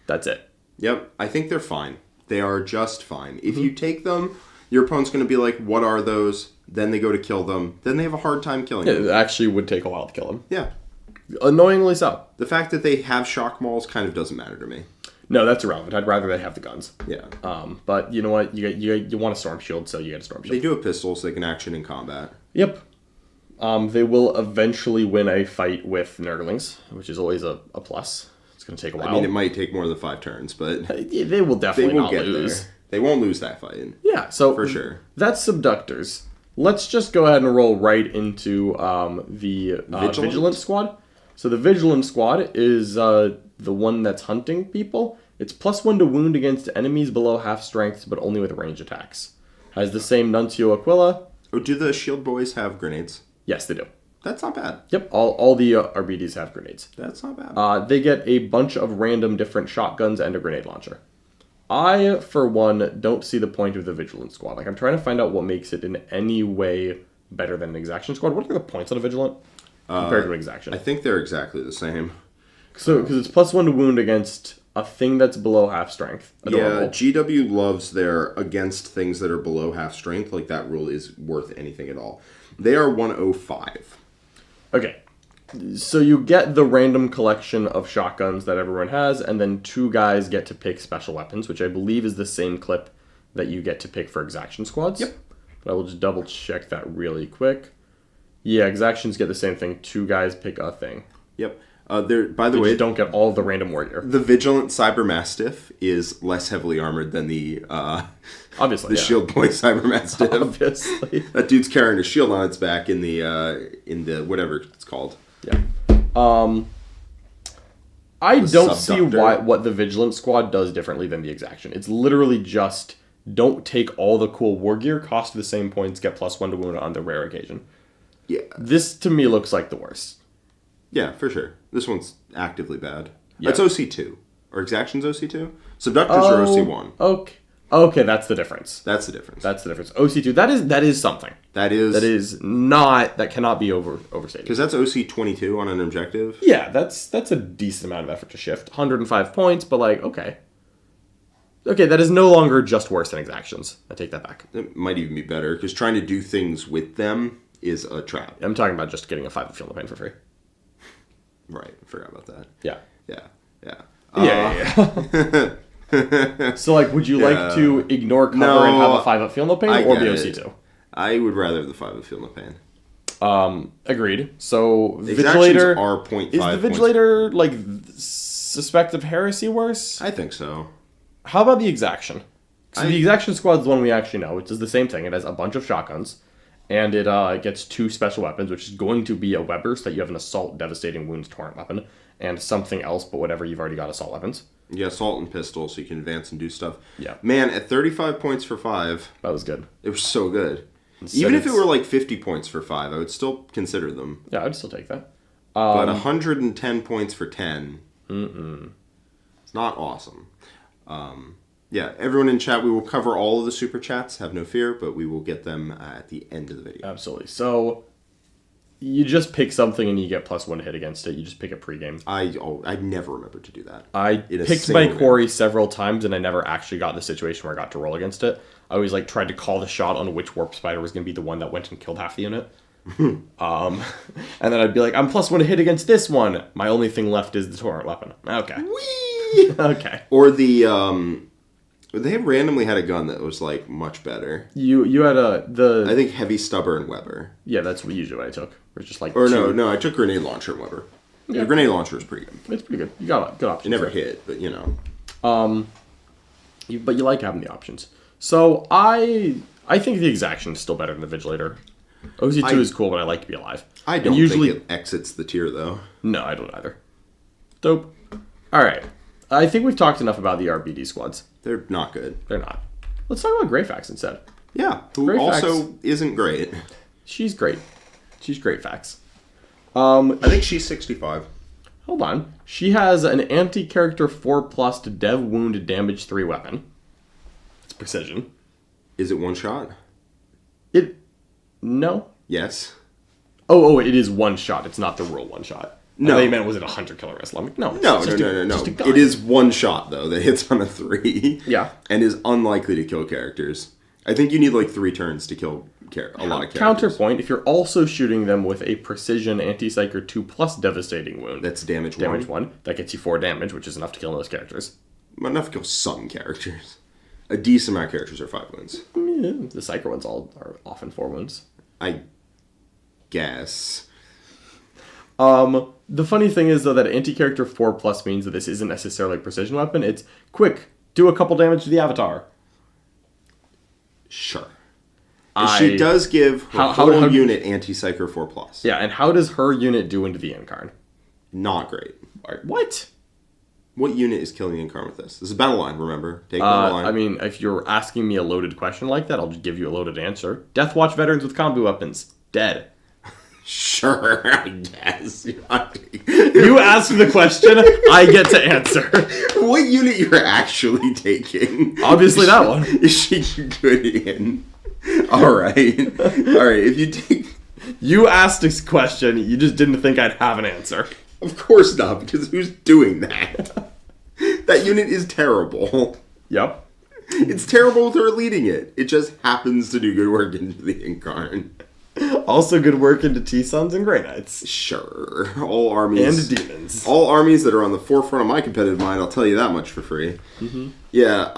[SPEAKER 1] That's it.
[SPEAKER 2] Yep, I think they're fine. They are just fine. If you take them... Your opponent's going to be like, what are those? Then they go to kill them. Then they have a hard time killing them.
[SPEAKER 1] It actually would take a while to kill them.
[SPEAKER 2] Yeah.
[SPEAKER 1] Annoyingly so.
[SPEAKER 2] The fact that they have shock mauls kind of doesn't matter to me.
[SPEAKER 1] No, that's irrelevant. I'd rather they have the guns.
[SPEAKER 2] Yeah.
[SPEAKER 1] But you know what? You want a Storm Shield, so you get a Storm Shield.
[SPEAKER 2] They do have pistols, so they can action in combat.
[SPEAKER 1] Yep. They will eventually win a fight with Nurglings, which is always a plus. It's going to take a while.
[SPEAKER 2] I mean, it might take more than 5 turns, but...
[SPEAKER 1] They will definitely not lose.
[SPEAKER 2] There. They won't lose that fight.
[SPEAKER 1] Yeah, so
[SPEAKER 2] for sure.
[SPEAKER 1] That's Subductors. Let's just go ahead and roll right into the Vigilant Squad. So the Vigilant Squad is the one that's hunting people. It's +1 to wound against enemies below half strength, but only with range attacks. Has the same Nuncio Aquila.
[SPEAKER 2] Oh, do the shield boys have grenades?
[SPEAKER 1] Yes, they do.
[SPEAKER 2] That's not bad.
[SPEAKER 1] Yep, all the RBDs have grenades.
[SPEAKER 2] That's not bad.
[SPEAKER 1] They get a bunch of random different shotguns and a grenade launcher. I, for one, don't see the point of the Vigilant Squad. I'm trying to find out what makes it in any way better than an Exaction Squad. What are the points on a Vigilant compared to an Exaction?
[SPEAKER 2] I think they're exactly the same.
[SPEAKER 1] So, because it's +1 to wound against a thing that's below half strength.
[SPEAKER 2] Adorable. Yeah, GW loves their against things that are below half strength. That rule is worth anything at all. They are 105.
[SPEAKER 1] Okay. So you get the random collection of shotguns that everyone has, and then 2 guys get to pick special weapons, which I believe is the same clip that you get to pick for Exaction Squads.
[SPEAKER 2] Yep.
[SPEAKER 1] But I will just double check that really quick. Yeah, Exactions get the same thing. 2 guys pick a thing.
[SPEAKER 2] Yep. By the
[SPEAKER 1] You
[SPEAKER 2] way,
[SPEAKER 1] just don't get all the random warrior.
[SPEAKER 2] the Vigilant Cybermastiff is less heavily armored than the
[SPEAKER 1] Obviously,
[SPEAKER 2] the Shield Boy Cybermastiff.
[SPEAKER 1] Obviously.
[SPEAKER 2] That dude's carrying a shield on its back in the whatever it's called.
[SPEAKER 1] Yeah. I don't see
[SPEAKER 2] Subductor.
[SPEAKER 1] what the Vigilant Squad does differently than the Exaction. It's literally just don't take all the cool war gear, cost the same points, get +1 to wound on the rare occasion.
[SPEAKER 2] Yeah.
[SPEAKER 1] This to me looks like the worst.
[SPEAKER 2] Yeah, for sure. This one's actively bad.
[SPEAKER 1] Yeah.
[SPEAKER 2] That's OC2. Or Exaction's OC2? Subductors are OC1.
[SPEAKER 1] Okay, that's the difference.
[SPEAKER 2] That's the difference.
[SPEAKER 1] That's the difference. OC2, that is something.
[SPEAKER 2] That
[SPEAKER 1] Cannot be overstated.
[SPEAKER 2] Because that's OC22 on an objective.
[SPEAKER 1] Yeah, that's a decent amount of effort to shift. 105 points, but like, okay. Okay, that is no longer just worse than Exactions. I take that back.
[SPEAKER 2] It might even be better, because trying to do things with them is a trap.
[SPEAKER 1] I'm talking about just getting a 5 of Feel No Pain for free.
[SPEAKER 2] Right, I forgot about that.
[SPEAKER 1] Yeah.
[SPEAKER 2] Yeah.
[SPEAKER 1] Yeah. So, like, would you like to ignore cover and have a 5 of Feel No Pain, or be OC2?
[SPEAKER 2] I would rather have the 5 of Feel No Pain.
[SPEAKER 1] Agreed. So,
[SPEAKER 2] Exactions
[SPEAKER 1] Vigilator...
[SPEAKER 2] are 0.5
[SPEAKER 1] Is the Vigilator, like, suspect of heresy worse?
[SPEAKER 2] I think so.
[SPEAKER 1] How about the Exaction? So the Exaction Squad is the one we actually know. It does the same thing. It has a bunch of shotguns, and it gets 2 special weapons, which is going to be a Weber, so that you have an Assault, Devastating Wounds, Torrent weapon, and something else, but whatever, you've already got Assault weapons.
[SPEAKER 2] Yeah, Assault and Pistol, so you can advance and do stuff.
[SPEAKER 1] Yeah.
[SPEAKER 2] Man, at 35 points for 5...
[SPEAKER 1] That was good.
[SPEAKER 2] It was so good.
[SPEAKER 1] Instead
[SPEAKER 2] Even if it were like 50 points for 5, I would still consider them.
[SPEAKER 1] Yeah, I'd still take that.
[SPEAKER 2] But 110 points for 10... It's not awesome. Yeah, everyone in chat, we will cover all of the super chats, have no fear, but we will get them at the end of the video.
[SPEAKER 1] Absolutely. So, you just pick something and you get +1 to hit against it. You just pick it pregame.
[SPEAKER 2] I never remembered to do that.
[SPEAKER 1] I picked my quarry several times, and I never actually got in the situation where I got to roll against it. I always like tried to call the shot on which warp spider was going to be the one that went and killed half the unit. And then I'd be like, I'm +1 to hit against this one. My only thing left is the torrent weapon. Okay.
[SPEAKER 2] Whee!
[SPEAKER 1] Okay.
[SPEAKER 2] Or the they randomly had a gun that was like much better.
[SPEAKER 1] You had
[SPEAKER 2] I think Heavy Stubber and Weber.
[SPEAKER 1] Yeah, that's usually what I took. It's just like
[SPEAKER 2] no, I took Grenade Launcher and Weber.
[SPEAKER 1] Yeah.
[SPEAKER 2] The Grenade Launcher was pretty good.
[SPEAKER 1] It's pretty good. You got good options.
[SPEAKER 2] It never hit, but you know.
[SPEAKER 1] But you like having the options. So I think the Exaction is still better than the Vigilator. OC2 is cool, but I like to be alive.
[SPEAKER 2] I don't think it exits the tier though.
[SPEAKER 1] No, I don't either. Dope. All right. I think we've talked enough about the RBD squads.
[SPEAKER 2] They're not good.
[SPEAKER 1] They're not. Let's talk about Greyfax instead.
[SPEAKER 2] Yeah, who
[SPEAKER 1] Greyfax
[SPEAKER 2] also isn't great.
[SPEAKER 1] She's great. She's Greyfax.
[SPEAKER 2] I think she's 65.
[SPEAKER 1] Hold on. She has an anti-character 4+ to dev wound damage 3 weapon. It's precision.
[SPEAKER 2] Is it one shot?
[SPEAKER 1] No.
[SPEAKER 2] Yes.
[SPEAKER 1] Oh, it is one shot. It's not the rule one shot.
[SPEAKER 2] No.
[SPEAKER 1] They meant was it a 100 killer wrestler? I'm like, no.
[SPEAKER 2] No.
[SPEAKER 1] Just a gun.
[SPEAKER 2] It is one shot, though, that hits on a 3.
[SPEAKER 1] Yeah.
[SPEAKER 2] And is unlikely to kill characters. I think you need, like, 3 turns to kill a lot of characters.
[SPEAKER 1] Counterpoint, if you're also shooting them with a precision anti-psyker 2+ devastating wound.
[SPEAKER 2] That's damage 1.
[SPEAKER 1] Damage 1. That gets you 4 damage, which is enough to kill those characters.
[SPEAKER 2] Enough to kill some characters. A decent amount of characters are 5 wounds.
[SPEAKER 1] Yeah, the psyker ones all are often 4 wounds.
[SPEAKER 2] I guess.
[SPEAKER 1] The funny thing is, though, that anti-character 4+ means that this isn't necessarily a precision weapon. It's quick, do a couple damage to the avatar.
[SPEAKER 2] Sure. She does give her whole unit anti-psyker 4+.
[SPEAKER 1] Yeah, and how does her unit do into the Incarn?
[SPEAKER 2] Not great.
[SPEAKER 1] What?
[SPEAKER 2] What unit is killing the Incarn with this? This is battle line, remember? Take battle line.
[SPEAKER 1] I mean, if you're asking me a loaded question like that, I'll just give you a loaded answer. Deathwatch veterans with combo weapons. Dead.
[SPEAKER 2] Sure, I guess.
[SPEAKER 1] You ask the question, I get to answer.
[SPEAKER 2] What unit you're actually taking?
[SPEAKER 1] Obviously that one.
[SPEAKER 2] Is she good in? Alright. Alright, if you take...
[SPEAKER 1] You asked this question, you just didn't think I'd have an answer.
[SPEAKER 2] Of course not, because who's doing that? That unit is terrible.
[SPEAKER 1] Yep.
[SPEAKER 2] It's terrible with her leading it. It just happens to do good work into the Incarn.
[SPEAKER 1] Also good work into T-Suns and Grey Knights.
[SPEAKER 2] Sure. All armies.
[SPEAKER 1] And demons.
[SPEAKER 2] All armies that are on the forefront of my competitive mind, I'll tell you that much for free. Mm-hmm. Yeah,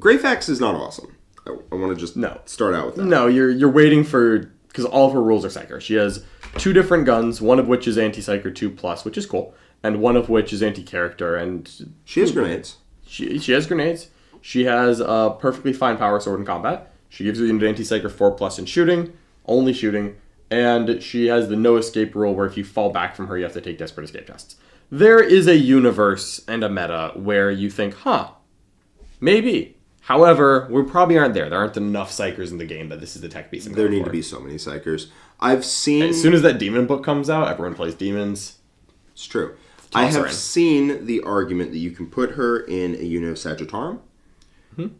[SPEAKER 2] Greyfax is not awesome. I want to just start out with that.
[SPEAKER 1] No, you're waiting for because all of her rules are Psyker. She has 2 different guns, one of which is Anti-Psyker 2+, which is cool, and one of which is Anti-Character, and...
[SPEAKER 2] She has grenades.
[SPEAKER 1] She has grenades. She has a perfectly fine power sword in combat. She gives you an Anti-Psyker 4+ in shooting, only shooting, and she has the no escape rule where if you fall back from her, you have to take desperate escape tests. There is a universe and a meta where you think, maybe. However, we probably aren't there. There aren't enough Psychers in the game that this is the tech piece.
[SPEAKER 2] There need to be so many Psychers. I've seen...
[SPEAKER 1] As soon as that demon book comes out, everyone plays demons.
[SPEAKER 2] It's true. I have seen the argument that you can put her in a unit of Sagittarum.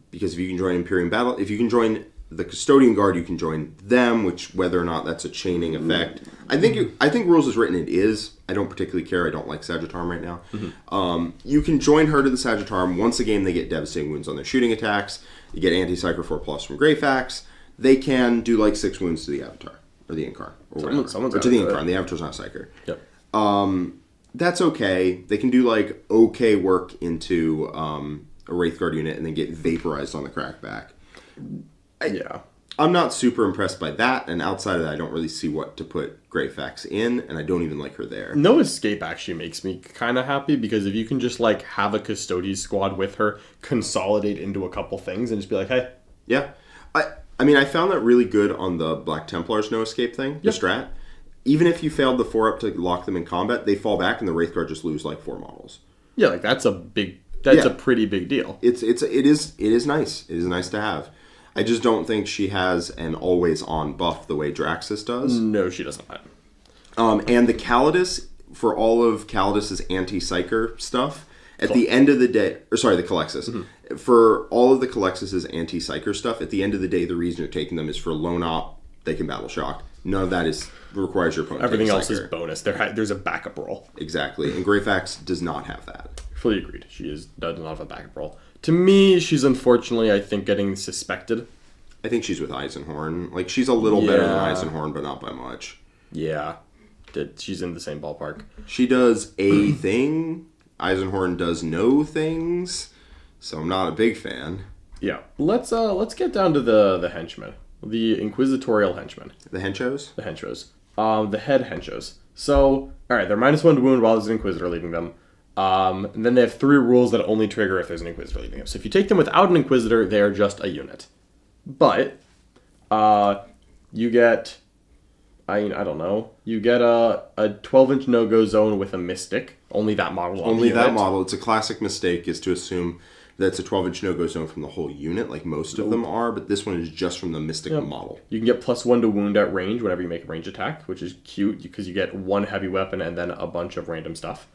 [SPEAKER 2] Because if you can join Imperium Battle... If you can join the Custodian Guard, you can join them, which whether or not that's a chaining effect. I think rules as written it is. I don't particularly care. I don't like Sagittarum right now. You can join her to the Sagittarum. Once a game, they get devastating wounds on their shooting attacks. You get Anti-Psyker 4+ from Greyfax. They can do like 6 wounds to the Avatar. Or the Incarn. Or whatever. Or to the Incarn. The Avatar's not Psyker.
[SPEAKER 1] Yep.
[SPEAKER 2] That's okay. They can do like okay work into a Wraithguard unit and then get vaporized on the crackback. I'm not super impressed by that, and outside of that, I don't really see what to put Greyfax in, and I don't even like her there.
[SPEAKER 1] No escape actually makes me kind of happy, because if you can just, like, have a Custodes squad with her, consolidate into a couple things, and just be like, hey.
[SPEAKER 2] Yeah. I mean, I found that really good on the Black Templars no escape thing, the strat. Even if you failed the 4-up to lock them in combat, they fall back, and the Wraithguard just lose, like, 4 models.
[SPEAKER 1] Yeah, like, that's a pretty big deal.
[SPEAKER 2] It is nice. It is nice to have. I just don't think she has an always-on buff the way Draxus does.
[SPEAKER 1] No, she doesn't.
[SPEAKER 2] And the Callidus, for all of Callidus's anti-Psyker stuff, at the end of the day... Or sorry, the Culexus. For all of the Culexus's anti-Psyker stuff, at the end of the day, the reason you're taking them is for lone op, they can battle shock. None of that requires your opponent.
[SPEAKER 1] Everything else is bonus. There's a backup roll.
[SPEAKER 2] Exactly. And Greyfax does not have that.
[SPEAKER 1] Fully agreed. She does not have a backup roll. To me, she's unfortunately, I think, getting suspected.
[SPEAKER 2] I think she's with Eisenhorn. Like, she's a little better than Eisenhorn, but not by much.
[SPEAKER 1] Yeah. She's in the same ballpark.
[SPEAKER 2] She does a thing. Eisenhorn does no things. So I'm not a big fan.
[SPEAKER 1] Yeah. Let's get down to the henchmen. The Inquisitorial Henchmen.
[SPEAKER 2] The henchos?
[SPEAKER 1] The henchos. The head henchos. So, alright, they're -1 to wound while there's an Inquisitor leading them. And then they have 3 rules that only trigger if there's an Inquisitor leading them. So if you take them without an Inquisitor, they are just a unit. But, you get, I don't know, you get a 12-inch no-go zone with a Mystic. Only that model on the unit.
[SPEAKER 2] Only that model. It's a classic mistake is to assume that it's a 12-inch no-go zone from the whole unit, like most of them are, but this one is just from the Mystic model.
[SPEAKER 1] You can get +1 to wound at range whenever you make a range attack, which is cute because you get 1 heavy weapon and then a bunch of random stuff.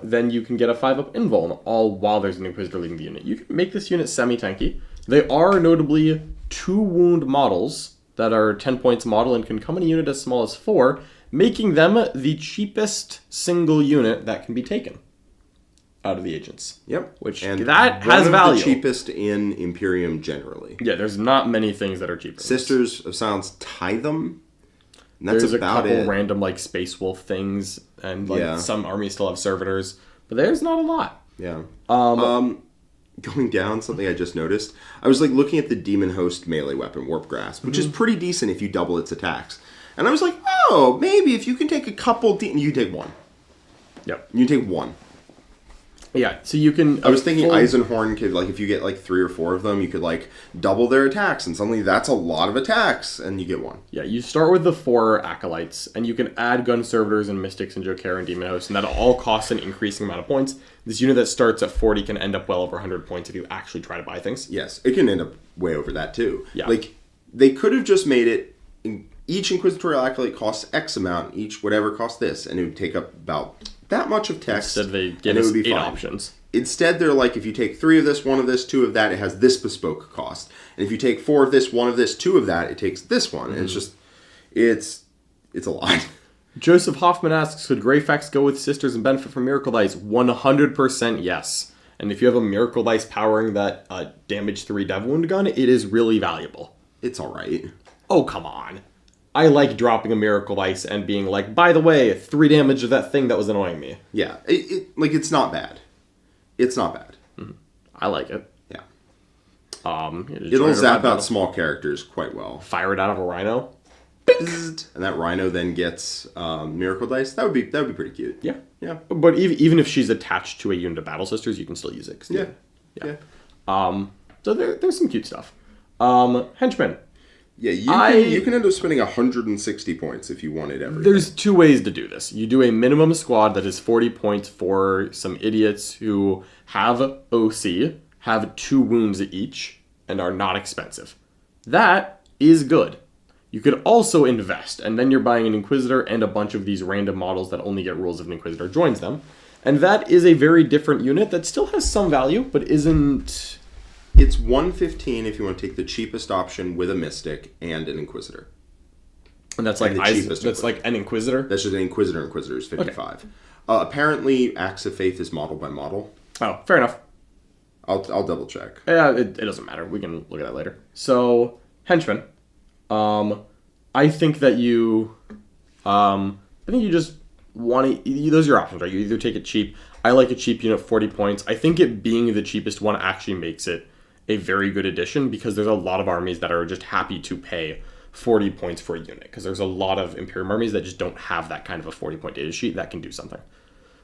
[SPEAKER 1] Then you can get a 5-up invuln, all while there's an Inquisitor leading the unit. You can make this unit semi-tanky. They are notably 2 wound models that are 10 points model and can come in a unit as small as 4, making them the cheapest single unit that can be taken out of the agents.
[SPEAKER 2] Yep.
[SPEAKER 1] Which,
[SPEAKER 2] and
[SPEAKER 1] that has value.
[SPEAKER 2] The cheapest in Imperium generally.
[SPEAKER 1] Yeah, there's not many things that are cheaper.
[SPEAKER 2] Sisters of Silence tie them. And that's
[SPEAKER 1] there's
[SPEAKER 2] about
[SPEAKER 1] a couple random, like, Space Wolf things, and like some armies still have servitors, but there's not a lot.
[SPEAKER 2] Yeah. Going down, something I just noticed. I was like looking at the Demon Host melee weapon, Warp Grasp, which is pretty decent if you double its attacks. And I was like, oh, maybe if you can take a couple... you can take 1.
[SPEAKER 1] Yep.
[SPEAKER 2] You can take 1.
[SPEAKER 1] Yeah, so you can...
[SPEAKER 2] I was thinking Eisenhorn could, like, if you get, like, 3 or 4 of them, you could, like, double their attacks, and suddenly that's a lot of attacks, and you get 1.
[SPEAKER 1] Yeah, you start with the 4 Acolytes, and you can add Gun Servitors and Mystics and Jokera and Demon Hosts, and that'll all cost an increasing amount of points. This unit that starts at 40 can end up well over 100 points if you actually try to buy things.
[SPEAKER 2] Yes, it can end up way over that, too.
[SPEAKER 1] Yeah.
[SPEAKER 2] Like, they could have just made it... Each Inquisitorial Acolyte costs X amount, each whatever costs this, and it would take up about... that much of text.
[SPEAKER 1] Instead, they give us 8 options. Instead,
[SPEAKER 2] they're like, if you take 3 of this, 1 of this, 2 of that, it has this bespoke cost. And if you take 4 of this, 1 of this, 2 of that, it takes this one. And it's just, it's a lot.
[SPEAKER 1] Joseph Hoffman asks, could Greyfax go with Sisters and benefit from Miracle Dice? 100% yes. And if you have a Miracle Dice powering that damage 3 Dev Wound gun, it is really valuable.
[SPEAKER 2] It's alright.
[SPEAKER 1] Oh, come on. I like dropping a Miracle Dice and being like, by the way, 3 damage of that thing that was annoying me.
[SPEAKER 2] Yeah, it's not bad. It's not bad.
[SPEAKER 1] Mm-hmm. I like it.
[SPEAKER 2] Yeah.
[SPEAKER 1] It'll
[SPEAKER 2] zap out small characters quite well.
[SPEAKER 1] Fire it out of a Rhino.
[SPEAKER 2] bzzzt, and that Rhino then gets Miracle Dice. That would be pretty cute.
[SPEAKER 1] Yeah.
[SPEAKER 2] Yeah.
[SPEAKER 1] But even if she's attached to a unit of Battle Sisters, you can still use it.
[SPEAKER 2] Yeah.
[SPEAKER 1] So there's some cute stuff. Henchmen.
[SPEAKER 2] Yeah, you can end up spending 160 points if you wanted everything.
[SPEAKER 1] There's two ways to do this. You do a minimum squad that is 40 points for some idiots who have OC, have 2 wounds each, and are not expensive. That is good. You could also invest, and then you're buying an Inquisitor and a bunch of these random models that only get rules if an Inquisitor joins them. And that is a very different unit that still has some value, but isn't...
[SPEAKER 2] It's 115 if you want to take the cheapest option with a Mystic and an Inquisitor.
[SPEAKER 1] And that's like that's like an Inquisitor?
[SPEAKER 2] That's just an Inquisitor. Inquisitor is 55. Okay. Apparently, Acts of Faith is model by model.
[SPEAKER 1] Oh, fair enough.
[SPEAKER 2] I'll double check.
[SPEAKER 1] Yeah, it doesn't matter. We can look at that later. So, Henchmen. I think that you... I think you just want to... Those are your options, right? You either take it cheap. I like a cheap unit, 40 points. I think it being the cheapest one actually makes it a very good addition because there's a lot of armies that are just happy to pay 40 points for a unit because there's a lot of Imperium armies that just don't have that kind of a 40-point data sheet that can do something.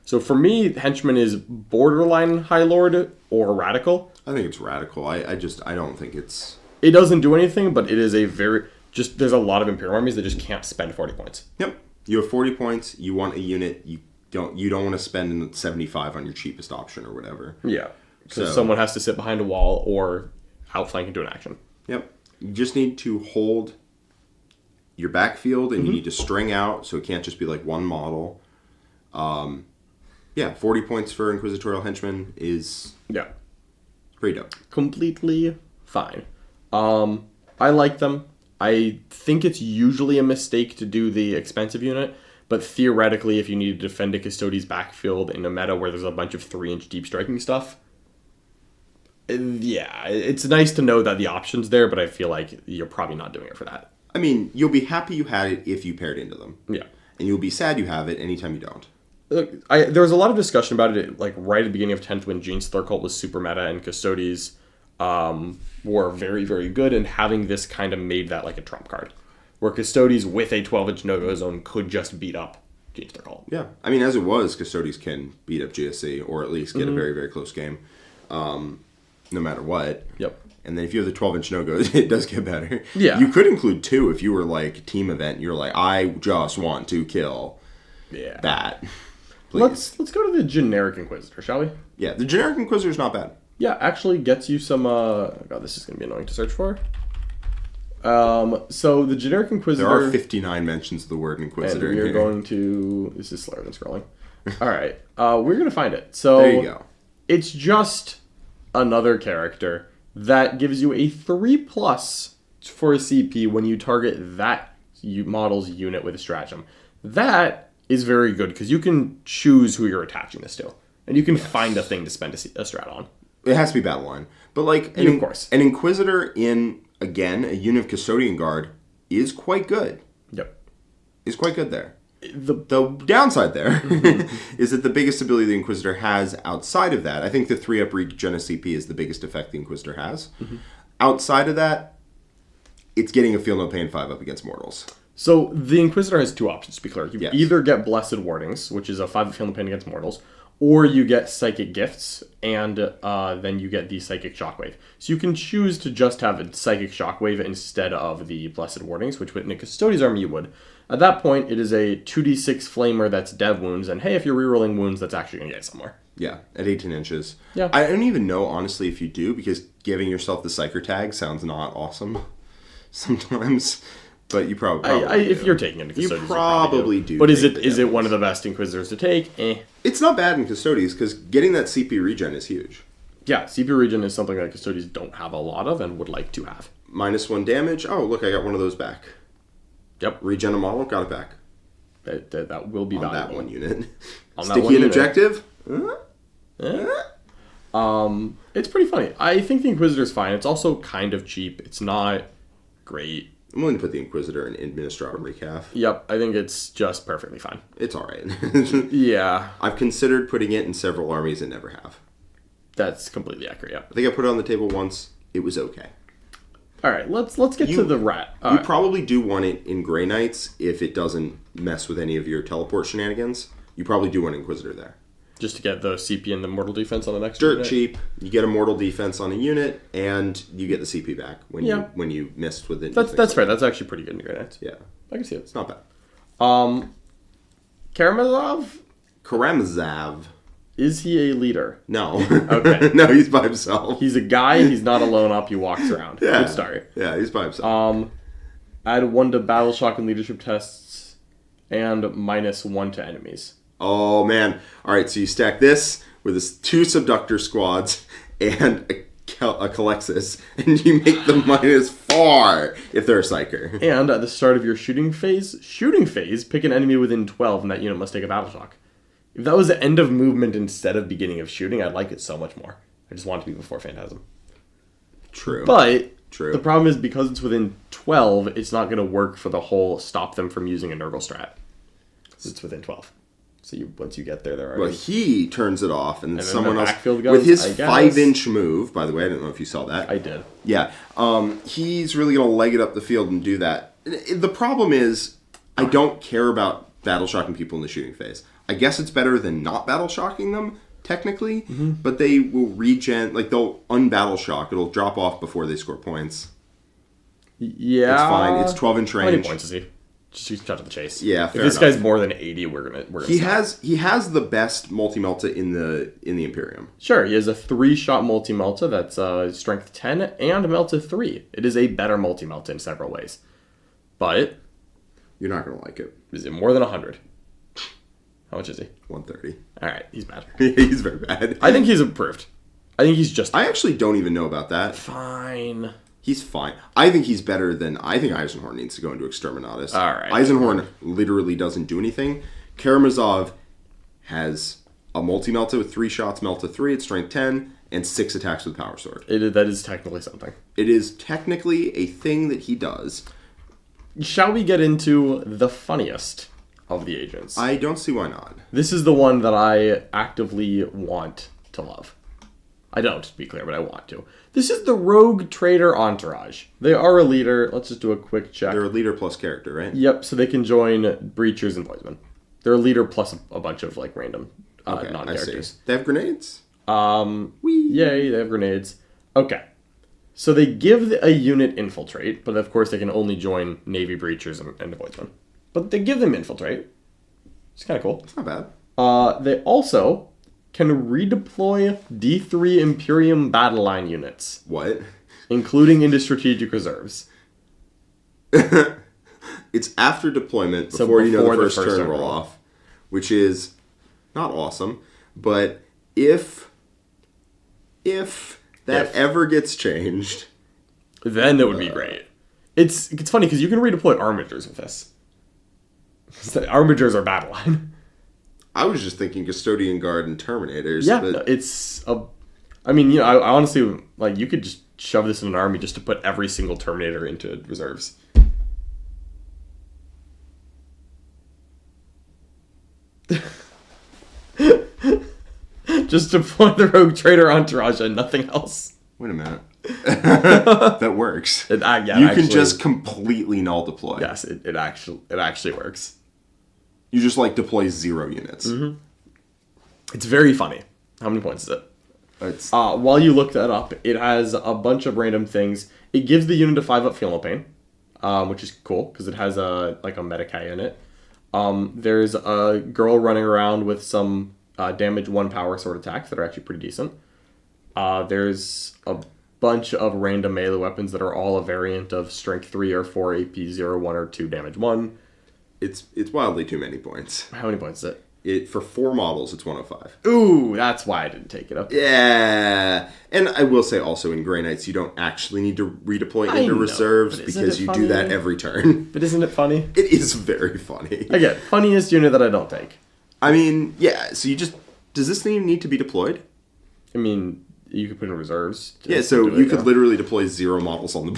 [SPEAKER 1] So for me, Henchman is borderline High Lord or Radical.
[SPEAKER 2] I think it's Radical. I don't think it's...
[SPEAKER 1] It doesn't do anything, but it is a very... There's a lot of Imperium armies that just can't spend 40 points.
[SPEAKER 2] Yep. You have 40 points, you want a unit, you don't want to spend 75 on your cheapest option or whatever.
[SPEAKER 1] Yeah. Because someone has to sit behind a wall or outflank and do an action.
[SPEAKER 2] Yep. You just need to hold your backfield and you need to string out so it can't just be like one model. 40 points for Inquisitorial Henchmen is pretty dope.
[SPEAKER 1] Completely fine. I like them. I think it's usually a mistake to do the expensive unit, but theoretically, if you need to defend a Custodes backfield in a meta where there's a bunch of 3-inch deep striking stuff, it's nice to know that the option's there, but I feel like you're probably not doing it for that.
[SPEAKER 2] I mean, you'll be happy you had it if you paired into them.
[SPEAKER 1] Yeah.
[SPEAKER 2] And you'll be sad you have it anytime you don't.
[SPEAKER 1] Look, there was a lot of discussion about it, like right at the beginning of 10th when Genestealer Cult was super meta and Custodes were very, very good, and having this kind of made that like a trump card, where Custodes with a 12-inch no-go zone could just beat up Genestealer Cult.
[SPEAKER 2] Yeah, I mean, as it was, Custodes can beat up GSC, or at least get a very, very close game, no matter what.
[SPEAKER 1] Yep.
[SPEAKER 2] And then if you have the 12-inch no-goes, it does get better.
[SPEAKER 1] Yeah.
[SPEAKER 2] You could include 2 if you were like team event, you're like, I just want to kill that. Please.
[SPEAKER 1] Let's go to the generic Inquisitor, shall we?
[SPEAKER 2] Yeah, the generic Inquisitor is not bad.
[SPEAKER 1] Yeah, actually gets you some... God, this is going to be annoying to search for. So the generic Inquisitor...
[SPEAKER 2] There are 59 mentions of the word Inquisitor
[SPEAKER 1] and
[SPEAKER 2] in
[SPEAKER 1] we're
[SPEAKER 2] here.
[SPEAKER 1] going to... This is slower than scrolling. All right. We're going to find it. So
[SPEAKER 2] there you go.
[SPEAKER 1] It's just another character that gives you a 3+ for a CP when you target that model's unit with a stratagem. That is very good because you can choose who you're attaching this to. And you can find a thing to spend a strat on.
[SPEAKER 2] It has to be battle line. But like
[SPEAKER 1] of course.
[SPEAKER 2] An Inquisitor in, again, a unit of Custodian Guard is quite good.
[SPEAKER 1] Yep.
[SPEAKER 2] Is quite good there. The downside there is that the biggest ability the Inquisitor has outside of that, I think the 3-up regen CP is the biggest effect the Inquisitor has. Outside of that, it's getting a Feel No Pain 5-up against mortals.
[SPEAKER 1] So the Inquisitor has 2 options, to be clear. You either get Blessed Wardings, which is a 5-up Feel No Pain against mortals, or you get Psychic Gifts, and then you get the Psychic Shockwave. So you can choose to just have a Psychic Shockwave instead of the Blessed Wardings, which in a Custodes army you would. At that point, it is a 2d6 Flamer that's dev wounds, and hey, if you're rerolling wounds, that's actually going to get somewhere.
[SPEAKER 2] Yeah, at 18 inches.
[SPEAKER 1] Yeah.
[SPEAKER 2] I don't even know, honestly, if you do, because giving yourself the Psyker tag sounds not awesome sometimes. But you probably do.
[SPEAKER 1] If you're taking it to Custodes,
[SPEAKER 2] you probably do.
[SPEAKER 1] But is it one of the best Inquisitors to take?
[SPEAKER 2] It's not bad in Custodes, because getting that CP regen is huge.
[SPEAKER 1] Yeah, CP regen is something that Custodes don't have a lot of and would like to have.
[SPEAKER 2] -1 damage. Oh, look, I got one of those back.
[SPEAKER 1] Yep.
[SPEAKER 2] Regen a model, got it back.
[SPEAKER 1] That will be valuable.
[SPEAKER 2] On that one unit.
[SPEAKER 1] On
[SPEAKER 2] Sticky
[SPEAKER 1] that one
[SPEAKER 2] and
[SPEAKER 1] unit.
[SPEAKER 2] objective?
[SPEAKER 1] It's pretty funny. I think the Inquisitor's fine. It's also kind of cheap. It's not great.
[SPEAKER 2] I'm willing to put the Inquisitor in Administrator Recaf.
[SPEAKER 1] Yep, I think it's just perfectly fine.
[SPEAKER 2] It's alright.
[SPEAKER 1] Yeah.
[SPEAKER 2] I've considered putting it in several armies and never have.
[SPEAKER 1] That's completely accurate, yeah.
[SPEAKER 2] I think I put it on the table once. It was okay.
[SPEAKER 1] All right, let's get to the rat.
[SPEAKER 2] You probably do want it in Grey Knights if it doesn't mess with any of your teleport shenanigans. You probably do want Inquisitor there.
[SPEAKER 1] Just to get the CP and the mortal defense on the next
[SPEAKER 2] Dirt
[SPEAKER 1] unit.
[SPEAKER 2] cheap. You get a mortal defense on a unit, and you get the CP back when you missed with it.
[SPEAKER 1] That's fair. That's actually pretty good in Grey Knights.
[SPEAKER 2] Yeah.
[SPEAKER 1] I can see it.
[SPEAKER 2] It's not bad.
[SPEAKER 1] Karamazov? Is he a leader?
[SPEAKER 2] No.
[SPEAKER 1] Okay.
[SPEAKER 2] No, he's by himself.
[SPEAKER 1] He's a guy. He's not alone up. He walks around.
[SPEAKER 2] Yeah.
[SPEAKER 1] Good start.
[SPEAKER 2] Yeah, he's by himself.
[SPEAKER 1] Add 1 to battle shock and leadership tests, and -1 to enemies.
[SPEAKER 2] Oh, man. All right, so you stack this with his 2 Subductor Squads and a Culexus, and you make them -4 if they're a Psyker.
[SPEAKER 1] And at the start of your shooting phase, pick an enemy within 12, and that unit must take a battle shock. If that was the end of movement instead of beginning of shooting, I'd like it so much more. I just want it to be before Phantasm.
[SPEAKER 2] True.
[SPEAKER 1] But the problem is because it's within 12, it's not going to work for the whole stop them from using a Nurgle strat. It's within 12. So once you get there, they're already...
[SPEAKER 2] Well, he turns it off, and then someone else...
[SPEAKER 1] Guns,
[SPEAKER 2] with his 5-inch move, by the way, I don't know if you saw that.
[SPEAKER 1] I did.
[SPEAKER 2] Yeah. He's really going to leg it up the field and do that. The problem is, I don't care about battle shocking people in the shooting phase. I guess it's better than not battle shocking them, technically, but they will regen... Like, they'll unbattle shock. It'll drop off before they score points.
[SPEAKER 1] Yeah.
[SPEAKER 2] It's fine. It's 12-inch range.
[SPEAKER 1] How many points is he? Just cut to the chase.
[SPEAKER 2] Yeah,
[SPEAKER 1] fair enough. If this guy's more than 80, we're gonna
[SPEAKER 2] he has the best multi-melta in the Imperium.
[SPEAKER 1] Sure, he has a 3-shot multi-melta that's strength 10 and melta 3. It is a better multi-melta in several ways. But
[SPEAKER 2] you're not gonna like it.
[SPEAKER 1] Is it more than 100? How much is he?
[SPEAKER 2] 130.
[SPEAKER 1] All right, he's bad.
[SPEAKER 2] He's very bad.
[SPEAKER 1] I think he's improved. I think he's just...
[SPEAKER 2] I actually don't even know about that.
[SPEAKER 1] Fine.
[SPEAKER 2] He's fine. I think he's better than... I think Eisenhorn needs to go into Exterminatus.
[SPEAKER 1] All right.
[SPEAKER 2] Eisenhorn literally doesn't do anything. Karamazov has a multi-melta with 3 shots, melta 3 at strength 10, and 6 attacks with Power Sword.
[SPEAKER 1] That is technically something.
[SPEAKER 2] It is technically a thing that he does.
[SPEAKER 1] Shall we get into the funniest of the agents?
[SPEAKER 2] I don't see why not.
[SPEAKER 1] This is the one that I actively want to love. I don't, to be clear, but I want to. This is the Rogue Trader Entourage. They are a leader. Let's just do a quick check.
[SPEAKER 2] They're a leader plus character, right?
[SPEAKER 1] Yep, so they can join Breachers and Voidsmen. They're a leader plus a bunch of like random non-characters.
[SPEAKER 2] They have grenades?
[SPEAKER 1] Yay, they have grenades. Okay. So they give a unit Infiltrate, but of course they can only join Navy Breachers and the Voidsmen. But they give them Infiltrate. It's kind of cool.
[SPEAKER 2] It's not bad.
[SPEAKER 1] They also can redeploy D3 Imperium battle line units.
[SPEAKER 2] What?
[SPEAKER 1] Including into strategic reserves.
[SPEAKER 2] It's after deployment, before you know the first turn roll off, which is not awesome. But if that ever gets changed,
[SPEAKER 1] then it would be great. It's funny because you can redeploy Armigers with this. Armigers are battle line.
[SPEAKER 2] I was just thinking Custodian Guard and Terminators.
[SPEAKER 1] Yeah,
[SPEAKER 2] but...
[SPEAKER 1] it's a... I mean, you know, I honestly, like, you could just shove this in an army just to put every single Terminator into reserves. Just deploy the Rogue Trader Entourage and nothing else.
[SPEAKER 2] Wait a minute. That works.
[SPEAKER 1] You
[SPEAKER 2] can just completely null deploy.
[SPEAKER 1] Yes, it actually works.
[SPEAKER 2] You just, like, deploy 0 units.
[SPEAKER 1] Mm-hmm. It's very funny. How many points is it? While you look that up, it has a bunch of random things. It gives the unit a 5-up Feel No Pain, which is cool, because it has a Medicae in it. There's a girl running around with some damage 1 power sword attacks that are actually pretty decent. There's a bunch of random melee weapons that are all a variant of strength 3 or 4, AP 0, 1 or 2, damage 1.
[SPEAKER 2] It's wildly too many points.
[SPEAKER 1] How many points is
[SPEAKER 2] it? For 4 models, it's 105.
[SPEAKER 1] Ooh, that's why I didn't take it up.
[SPEAKER 2] Yeah. And I will say also in Grey Knights, you don't actually need to redeploy into reserves because you do that every turn.
[SPEAKER 1] But isn't it funny?
[SPEAKER 2] It is very funny.
[SPEAKER 1] Again, funniest unit that I don't take.
[SPEAKER 2] I mean, yeah, so you just... Does this thing need to be deployed?
[SPEAKER 1] I mean, you could put in reserves.
[SPEAKER 2] Yeah, so you could literally deploy 0 models on the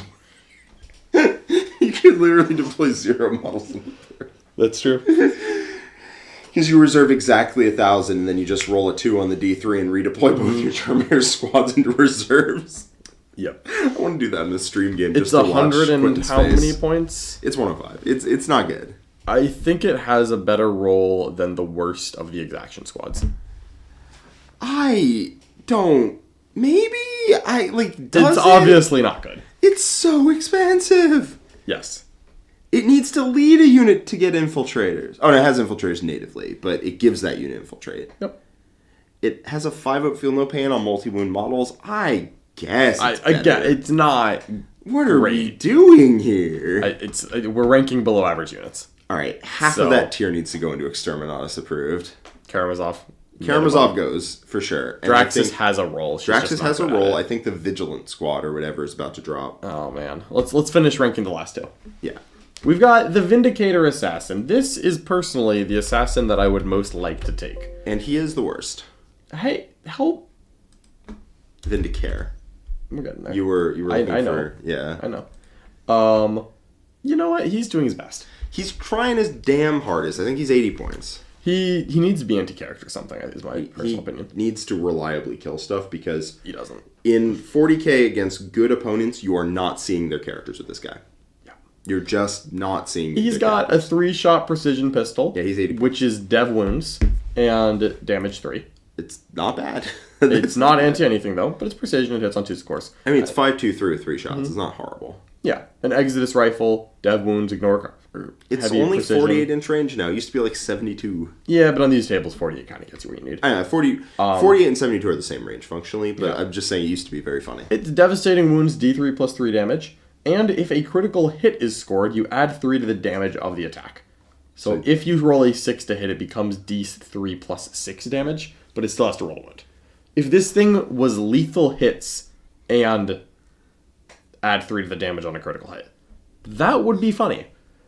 [SPEAKER 2] board. You could literally deploy 0 models on the board.
[SPEAKER 1] That's true.
[SPEAKER 2] Because you reserve exactly 1,000, and then you just roll a 2 on the D3 and redeploy both your Terminator squads into reserves.
[SPEAKER 1] Yep.
[SPEAKER 2] I want to do that in a stream game.
[SPEAKER 1] It's
[SPEAKER 2] just to watch
[SPEAKER 1] 100 and
[SPEAKER 2] Quentin's
[SPEAKER 1] how
[SPEAKER 2] face.
[SPEAKER 1] many points?
[SPEAKER 2] It's 105. It's not good.
[SPEAKER 1] I think it has a better roll than the worst of the Exaction Squads.
[SPEAKER 2] I don't... Maybe?
[SPEAKER 1] It's obviously not good.
[SPEAKER 2] It's so expensive.
[SPEAKER 1] Yes.
[SPEAKER 2] It needs to lead a unit to get infiltrators. Oh, and it has infiltrators natively, but it gives that unit infiltrate.
[SPEAKER 1] Yep.
[SPEAKER 2] It has a 5-up feel no pain on multi-wound models. I guess
[SPEAKER 1] Again, it's not
[SPEAKER 2] What are we
[SPEAKER 1] great.
[SPEAKER 2] doing here?
[SPEAKER 1] We're ranking below average units.
[SPEAKER 2] All right, half of that tier needs to go into Exterminatus approved.
[SPEAKER 1] Karamazov.
[SPEAKER 2] Karamazov goes, for sure. And
[SPEAKER 1] Draxus has a role.
[SPEAKER 2] Draxus has a role. I think the Vigilant Squad or whatever is about to drop.
[SPEAKER 1] Oh, man. Let's finish ranking the last two.
[SPEAKER 2] Yeah.
[SPEAKER 1] We've got the Vindicator Assassin. This is personally the assassin that I would most like to take.
[SPEAKER 2] And he is the worst.
[SPEAKER 1] Hey, help.
[SPEAKER 2] Vindicare.
[SPEAKER 1] We're getting there.
[SPEAKER 2] You were looking
[SPEAKER 1] I know.
[SPEAKER 2] for... Yeah.
[SPEAKER 1] I know. You know what? He's doing his best.
[SPEAKER 2] He's trying his damn hardest. I think he's 80 points.
[SPEAKER 1] He needs to be anti-character something, is my personal opinion.
[SPEAKER 2] He needs to reliably kill stuff because...
[SPEAKER 1] He doesn't.
[SPEAKER 2] In 40k against good opponents, you are not seeing their characters with this guy.
[SPEAKER 1] Yeah.
[SPEAKER 2] You're just not seeing
[SPEAKER 1] He's got a 3-shot precision pistol.
[SPEAKER 2] Yeah, he's 80
[SPEAKER 1] which is dev wounds and damage 3.
[SPEAKER 2] It's not bad.
[SPEAKER 1] It's not anti-anything, though, but it's precision and hits on 2 scores.
[SPEAKER 2] I mean, it's 5-2-3 with 3 shots. It's not horrible.
[SPEAKER 1] Yeah. An Exodus rifle, dev wounds, ignore...
[SPEAKER 2] It's
[SPEAKER 1] heavy
[SPEAKER 2] only
[SPEAKER 1] precision.
[SPEAKER 2] 48-inch range now. It used to be like 72.
[SPEAKER 1] Yeah, but on these tables, 48 kind of gets you where you need.
[SPEAKER 2] I know, 48 and 72 are the same range functionally, but
[SPEAKER 1] Yeah.
[SPEAKER 2] I'm just saying it used to be very funny.
[SPEAKER 1] It's devastating wounds, D3 plus 3 damage, and if a critical hit is scored, you add 3 to the damage of the attack. So if you roll a 6 to hit, it becomes D3 plus 6 damage, but it still has to roll a wound. If this thing was lethal hits and add 3 to the damage on a critical hit, that would be funny.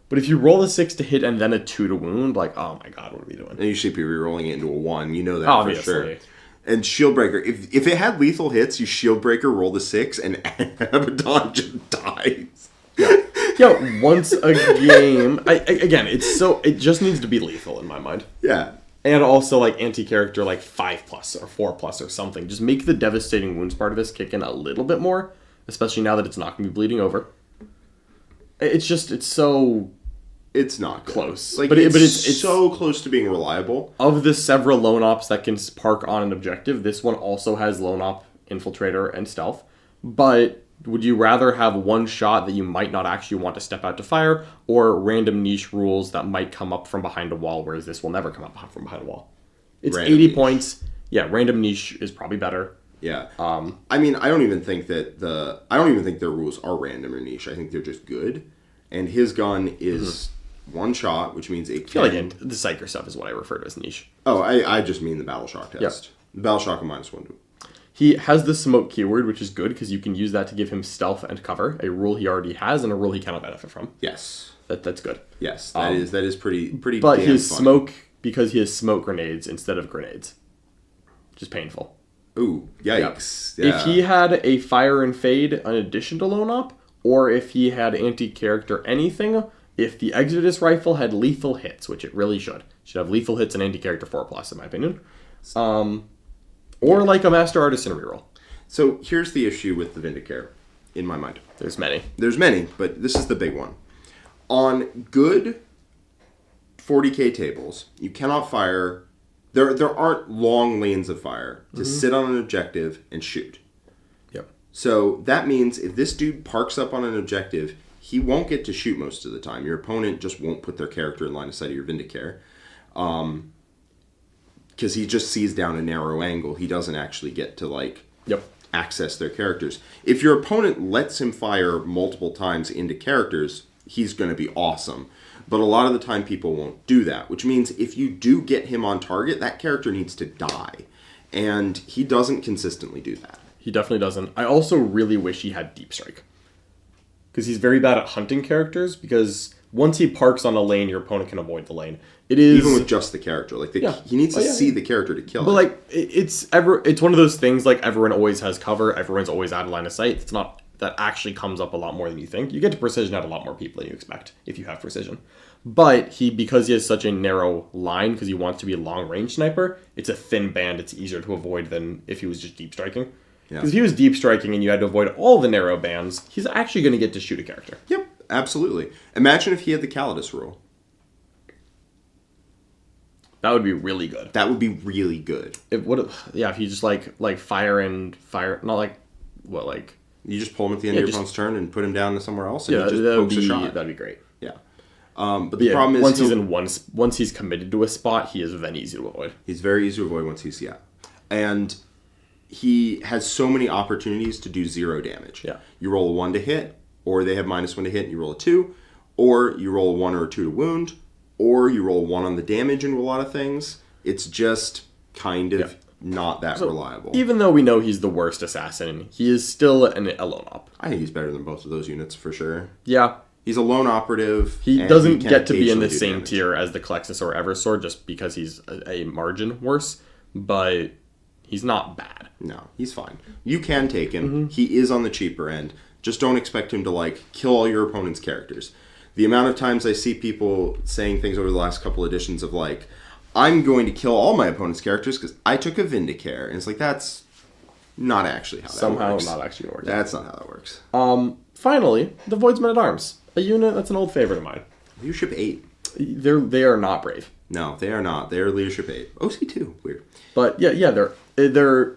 [SPEAKER 1] But if you roll a 6 to hit and then a 2 to wound, like, oh my god, what are we doing?
[SPEAKER 2] And you should be re-rolling it into a 1. You know that
[SPEAKER 1] Obviously.
[SPEAKER 2] for sure. And Shieldbreaker, if it had lethal hits, you Shieldbreaker, roll the 6, and Abaddon just dies.
[SPEAKER 1] Yeah, once a game... again, it just needs to be lethal in my mind.
[SPEAKER 2] Yeah.
[SPEAKER 1] And also, like, anti-character, like, 5 plus or 4 plus or something. Just make the devastating wounds part of this kick in a little bit more, especially now that it's not going to be bleeding over. It's so...
[SPEAKER 2] It's not good.
[SPEAKER 1] Close.
[SPEAKER 2] Like,
[SPEAKER 1] But
[SPEAKER 2] it's so close to being reliable.
[SPEAKER 1] Of the several lone ops that can park on an objective, this one also has lone op, infiltrator, and stealth. But would you rather have one shot that you might not actually want to step out to fire, or random niche rules that might come up from behind a wall, whereas this will never come up from behind a wall? It's
[SPEAKER 2] Random
[SPEAKER 1] 80
[SPEAKER 2] niche.
[SPEAKER 1] points. Yeah, random niche is probably better.
[SPEAKER 2] Yeah. I mean, I don't even think their rules are random or niche. I think they're just good. And his gun is one shot, which means it
[SPEAKER 1] I feel like the Psyker stuff is what I refer to as niche.
[SPEAKER 2] Oh, I just mean the Battle Shock test.
[SPEAKER 1] Yep.
[SPEAKER 2] The Battle Shock of -1.
[SPEAKER 1] He has the smoke keyword, which is good because you can use that to give him stealth and cover, a rule he already has and a rule he cannot benefit from.
[SPEAKER 2] Yes.
[SPEAKER 1] That's good.
[SPEAKER 2] Yes, that is pretty
[SPEAKER 1] But
[SPEAKER 2] damn
[SPEAKER 1] his
[SPEAKER 2] funny.
[SPEAKER 1] smoke, because he has smoke grenades instead of grenades, which is painful.
[SPEAKER 2] Ooh, yikes.
[SPEAKER 1] Yep.
[SPEAKER 2] Yeah.
[SPEAKER 1] If he had a fire and fade in addition to lone op, or if he had anti-character anything, if the Exodus rifle had lethal hits, which it really should have lethal hits and anti-character 4+, in my opinion. Or like a Master Artisan reroll.
[SPEAKER 2] So here's the issue with the Vindicare, in my mind.
[SPEAKER 1] There's many.
[SPEAKER 2] There's many, but this is the big one. On good 40k tables, you cannot fire... There aren't long lanes of fire to sit on an objective and shoot.
[SPEAKER 1] Yep.
[SPEAKER 2] So that means if this dude parks up on an objective, he won't get to shoot most of the time. Your opponent just won't put their character in line of sight of your Vindicare. Because he just sees down a narrow angle. He doesn't actually get to, access their characters. If your opponent lets him fire multiple times into characters, he's going to be awesome. But a lot of the time people won't do that, which means if you do get him on target, that character needs to die. And he doesn't consistently do that.
[SPEAKER 1] He definitely doesn't. I also really wish he had Deep Strike. Because he's very bad at hunting characters, because once he parks on a lane, your opponent can avoid the lane. It is...
[SPEAKER 2] Even with just the character. He needs to see the character to kill him.
[SPEAKER 1] But, it's one of those things, everyone always has cover, everyone's always out of line of sight. It's not... That actually comes up a lot more than you think. You get to precision out a lot more people than you expect, if you have precision. But because he has such a narrow line, because he wants to be a long-range sniper, it's a thin band, it's easier to avoid than if he was just deep striking.
[SPEAKER 2] Yeah.
[SPEAKER 1] Because if he was deep striking and you had to avoid all the narrow bands, he's actually going to get to shoot a character.
[SPEAKER 2] Yep, absolutely. Imagine if he had the Callidus rule.
[SPEAKER 1] That would be really good.
[SPEAKER 2] That would be really good.
[SPEAKER 1] If he just like fire, not like what like.
[SPEAKER 2] You just pull him at the end of your opponent's turn and put him down to somewhere else, and he just pokes a shot.
[SPEAKER 1] That'd be great.
[SPEAKER 2] Yeah. But the problem is
[SPEAKER 1] once he's committed to a spot, he is then easy to avoid.
[SPEAKER 2] He's very easy to avoid once he's and he has so many opportunities to do 0 damage.
[SPEAKER 1] Yeah.
[SPEAKER 2] You roll a 1 to hit, or they have -1 to hit and you roll a 2, or you roll a 1 or a 2 to wound, or you roll 1 on the damage into a lot of things. It's just kind of not that reliable.
[SPEAKER 1] Even though we know he's the worst assassin, he is still a lone op.
[SPEAKER 2] I think he's better than both of those units for sure.
[SPEAKER 1] Yeah.
[SPEAKER 2] He's a lone operative.
[SPEAKER 1] He doesn't get to be in the same tier as the Culexus or Eversor just because he's a margin worse, but he's not bad.
[SPEAKER 2] No, he's fine. You can take him. He is on the cheaper end. Just don't expect him to, like, kill all your opponent's characters. The amount of times I see people saying things over the last couple editions of, like, I'm going to kill all my opponent's characters because I took a Vindicare. And it's like, that's not actually how that works.
[SPEAKER 1] Somehow not actually works.
[SPEAKER 2] That's not how that works.
[SPEAKER 1] Finally, the Voidsmen-at-Arms. A unit that's an old favorite of mine.
[SPEAKER 2] Leadership 8.
[SPEAKER 1] They are not brave.
[SPEAKER 2] No, they are not. They are Leadership 8. OC2. Weird.
[SPEAKER 1] But yeah, they're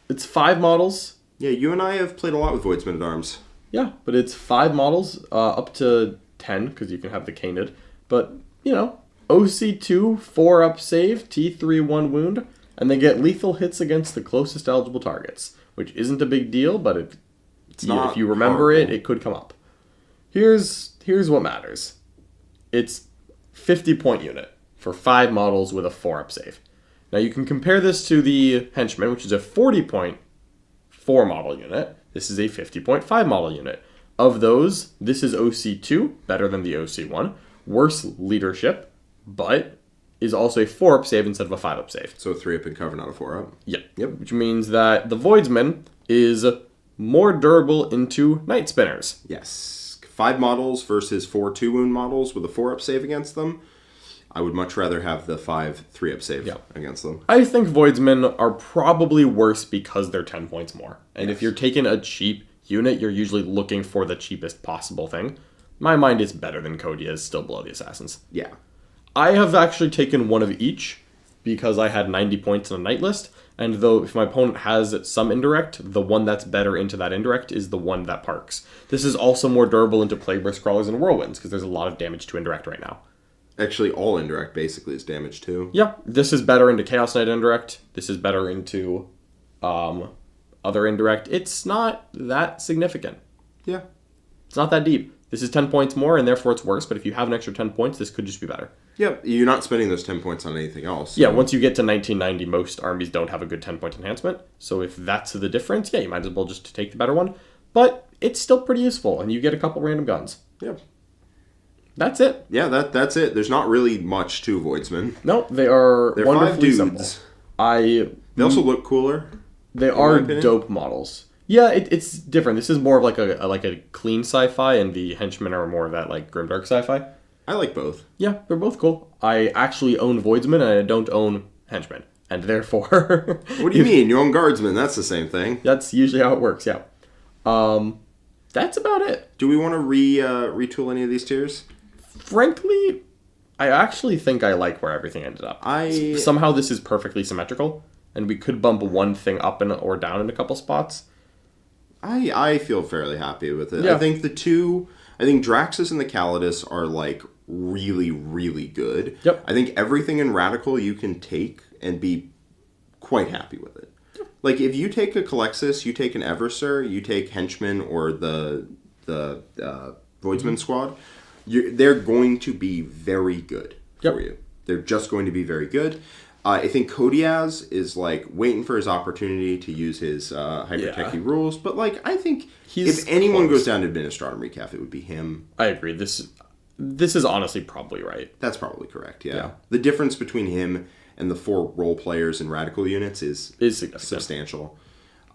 [SPEAKER 1] it's 5 models.
[SPEAKER 2] Yeah, you and I have played a lot with Voidsmen-at-Arms.
[SPEAKER 1] Yeah, but it's 5 models, up to 10, because you can have the Canid. But, OC2, 4-up save, T3, 1 wound, and they get lethal hits against the closest eligible targets, which isn't a big deal, but it's not if you remember horrible. It could come up. Here's what matters. It's 50-point unit for 5 models with a 4-up save. Now you can compare this to the Henchmen, which is a 40-point 4-model unit. This is a 50-point 5-model unit. Of those, this is OC2, better than the OC1. Worse leadership, but is also a 4-up save instead of a 5-up save.
[SPEAKER 2] So a 3-up and cover, not a 4-up?
[SPEAKER 1] Yep. Which means that the Voidsman is more durable into Night Spinners.
[SPEAKER 2] Yes. 5 models versus 4 2-wound models with a 4-up save against them. I would much rather have the 5 3-up save against them.
[SPEAKER 1] I think Voidsmen are probably worse because they're 10 points more. And if you're taking a cheap unit, you're usually looking for the cheapest possible thing. My mind is better than Coteaz, still below the Assassins.
[SPEAKER 2] Yeah.
[SPEAKER 1] I have actually taken one of each because I had 90 points in a night list. And though if my opponent has some indirect, the one that's better into that indirect is the one that parks. This is also more durable into Plagueburst Crawlers and Whirlwinds because there's a lot of damage to indirect right now.
[SPEAKER 2] Actually, all indirect basically is damage too.
[SPEAKER 1] Yeah, this is better into Chaos Knight indirect. This is better into other indirect. It's not that significant.
[SPEAKER 2] Yeah.
[SPEAKER 1] It's not that deep. This is 10 points more, and therefore it's worse. But if you have an extra 10 points, this could just be better.
[SPEAKER 2] Yeah, you're not spending those 10 points on anything else.
[SPEAKER 1] So. Yeah, once you get to 1990, most armies don't have a good 10-point enhancement. So if that's the difference, yeah, you might as well just take the better one. But it's still pretty useful, and you get a couple random guns.
[SPEAKER 2] Yeah.
[SPEAKER 1] That's it.
[SPEAKER 2] Yeah, that's it. There's not really much to Voidsmen.
[SPEAKER 1] No, they're wonderfully
[SPEAKER 2] 5 dudes.
[SPEAKER 1] Simple.
[SPEAKER 2] They also look cooler.
[SPEAKER 1] They are dope models. Yeah, it's different. This is more of like a clean sci-fi, and the Henchmen are more of that like grimdark sci-fi.
[SPEAKER 2] I like both.
[SPEAKER 1] Yeah, they're both cool. I actually own Voidsmen, and I don't own Henchmen, and therefore...
[SPEAKER 2] What do you mean? You own Guardsmen. That's the same thing.
[SPEAKER 1] That's usually how it works, yeah. That's about it.
[SPEAKER 2] Do we want to retool any of these tiers?
[SPEAKER 1] Frankly, I actually think I like where everything ended up. Somehow this is perfectly symmetrical, and we could bump one thing up or down in a couple spots.
[SPEAKER 2] I feel fairly happy with it.
[SPEAKER 1] Yeah.
[SPEAKER 2] I think Draxus and the Callidus are like really, really good.
[SPEAKER 1] Yep.
[SPEAKER 2] I think everything in Radical you can take and be quite happy with it. Yep. Like if you take a Culexus, you take an Eversor, you take Henchmen or the Voidsmen Squad, they're going to be very good for you. They're just going to be very good. I think Coteaz is like waiting for his opportunity to use his hyper-techy rules, but like I think if anyone goes down to Administratum Recaf, it would be him.
[SPEAKER 1] I agree. This is honestly probably right.
[SPEAKER 2] That's probably correct. Yeah. The difference between him and the 4 role players in Radical units is substantial.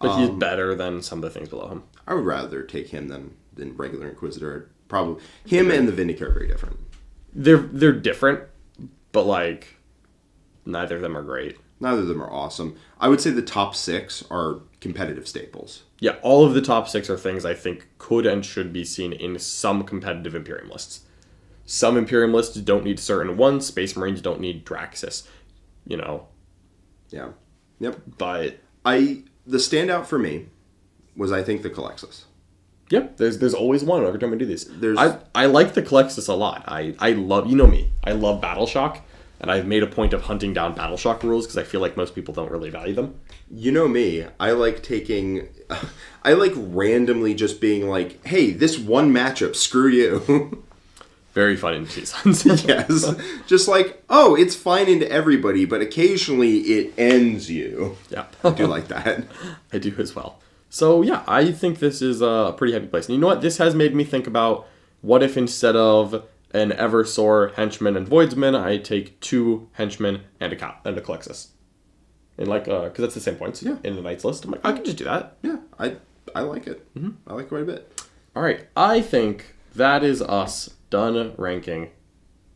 [SPEAKER 1] But he's better than some of the things below him.
[SPEAKER 2] I would rather take him than regular Inquisitor. Probably him and the Vindicare are very different.
[SPEAKER 1] They're different, but like. Neither of them are great.
[SPEAKER 2] Neither of them are awesome. I would say the top 6 are competitive staples.
[SPEAKER 1] Yeah, all of the top 6 are things I think could and should be seen in some competitive Imperium lists. Some Imperium lists don't need certain ones. Space Marines don't need Draxus, you know.
[SPEAKER 2] Yeah. Yep.
[SPEAKER 1] But
[SPEAKER 2] the standout for me was, I think, the Culexus.
[SPEAKER 1] Yep, there's always one every time I do these. I like the Culexus a lot. I love, you know me, I love Battle Shock, and I've made a point of hunting down Battle Shock rules because I feel like most people don't really value them.
[SPEAKER 2] You know me, I like randomly just being like, hey, this one matchup, screw you.
[SPEAKER 1] Very fun in seasons.
[SPEAKER 2] Yes. Just like, oh, it's fine into everybody, but occasionally it ends you.
[SPEAKER 1] Yeah.
[SPEAKER 2] I do like that.
[SPEAKER 1] I do as well. So, yeah, I think this is a pretty heavy place. And you know what? This has made me think about what if instead of an Eversor, Henchman, and Voidsman, I take 2 Henchmen and a Culexus. And because that's the same points in the Knights list. I'm like, I can just do that.
[SPEAKER 2] Yeah, I like it. Mm-hmm. I like it quite a bit.
[SPEAKER 1] All right, I think that is us done ranking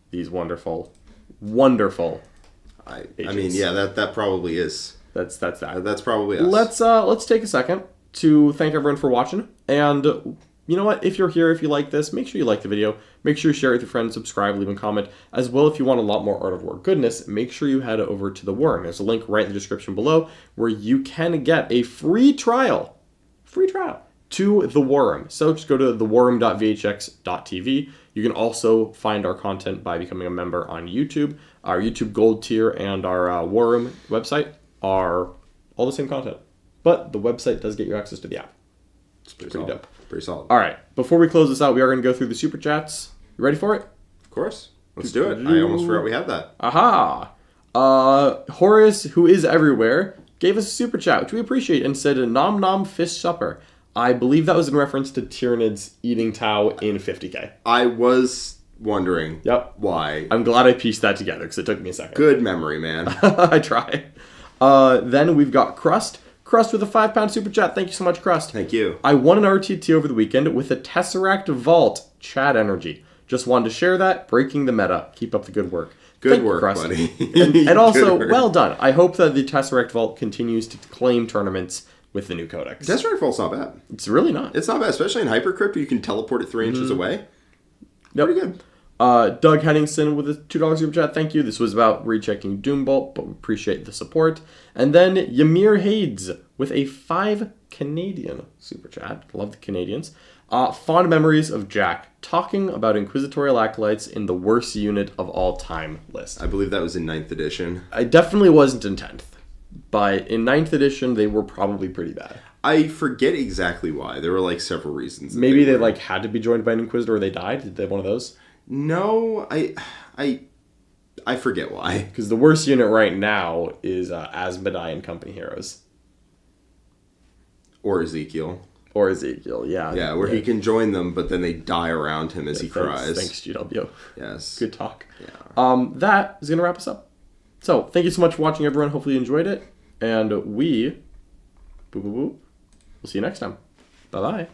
[SPEAKER 1] these wonderful, wonderful
[SPEAKER 2] I mean, yeah, that probably is.
[SPEAKER 1] That's that.
[SPEAKER 2] That's probably us.
[SPEAKER 1] Let's take a second to thank everyone for watching. And you know what? If you're here, if you like this, make sure you like the video. Make sure you share it with your friends, subscribe, leave a comment. As well, if you want a lot more Art of War goodness, make sure you head over to the Worm. There's a link right in the description below where you can get a free trial to the Worm. So just go to theworm.vhx.tv. You can also find our content by becoming a member on YouTube. Our YouTube Gold tier and our Worm website are all the same content. But the website does get you access to the app.
[SPEAKER 2] It's pretty dope. Pretty solid.
[SPEAKER 1] All right. Before we close this out, we are going to go through the Super Chats. You ready for it?
[SPEAKER 2] Of course. Let's do it. I almost forgot we had that.
[SPEAKER 1] Aha! Horace, who is everywhere, gave us a Super Chat, which we appreciate, and said, Nom Nom Fish Supper. I believe that was in reference to Tyranids eating Tau in 50k.
[SPEAKER 2] I was wondering why.
[SPEAKER 1] I'm glad I pieced that together because it took me a second.
[SPEAKER 2] Good memory, man.
[SPEAKER 1] I try. Then we've got Crust. Crust with a £5 Super Chat. Thank you so much, Crust.
[SPEAKER 2] Thank you.
[SPEAKER 1] I won an RTT over the weekend with a Tesseract Vault. Chad energy. Just wanted to share that. Breaking the meta. Keep up the good work.
[SPEAKER 2] Good work, buddy.
[SPEAKER 1] and also, well done. I hope that the Tesseract Vault continues to claim tournaments with the new codex.
[SPEAKER 2] Tesseract Vault's not bad.
[SPEAKER 1] It's really not.
[SPEAKER 2] It's not bad, especially in Hypercrypt, you can teleport it 3 inches away.
[SPEAKER 1] Yep.
[SPEAKER 2] Pretty good.
[SPEAKER 1] Doug Henningsen with a $2 Super Chat. Thank you. This was about rechecking Doombolt, but we appreciate the support. And then Ymir Hades with a 5 Canadian Super Chat. Love the Canadians. Fond memories of Jack talking about Inquisitorial Acolytes in the worst unit of all time list.
[SPEAKER 2] I believe that was in 9th edition.
[SPEAKER 1] I definitely wasn't in 10th. But in 9th edition, they were probably pretty bad.
[SPEAKER 2] I forget exactly why. There were several reasons.
[SPEAKER 1] Maybe they had to be joined by an Inquisitor or they died. Did they have one of those?
[SPEAKER 2] No, I forget why.
[SPEAKER 1] Because the worst unit right now is Asmodai and Company Heroes.
[SPEAKER 2] Or Ezekiel.
[SPEAKER 1] Yeah.
[SPEAKER 2] Yeah, where he can join them, but then they die around him as he cries.
[SPEAKER 1] Thanks, GW.
[SPEAKER 2] Yes.
[SPEAKER 1] Good talk.
[SPEAKER 2] Yeah.
[SPEAKER 1] That is going to wrap us up. So, thank you so much for watching, everyone. Hopefully you enjoyed it. And we'll see you next time. Bye-bye.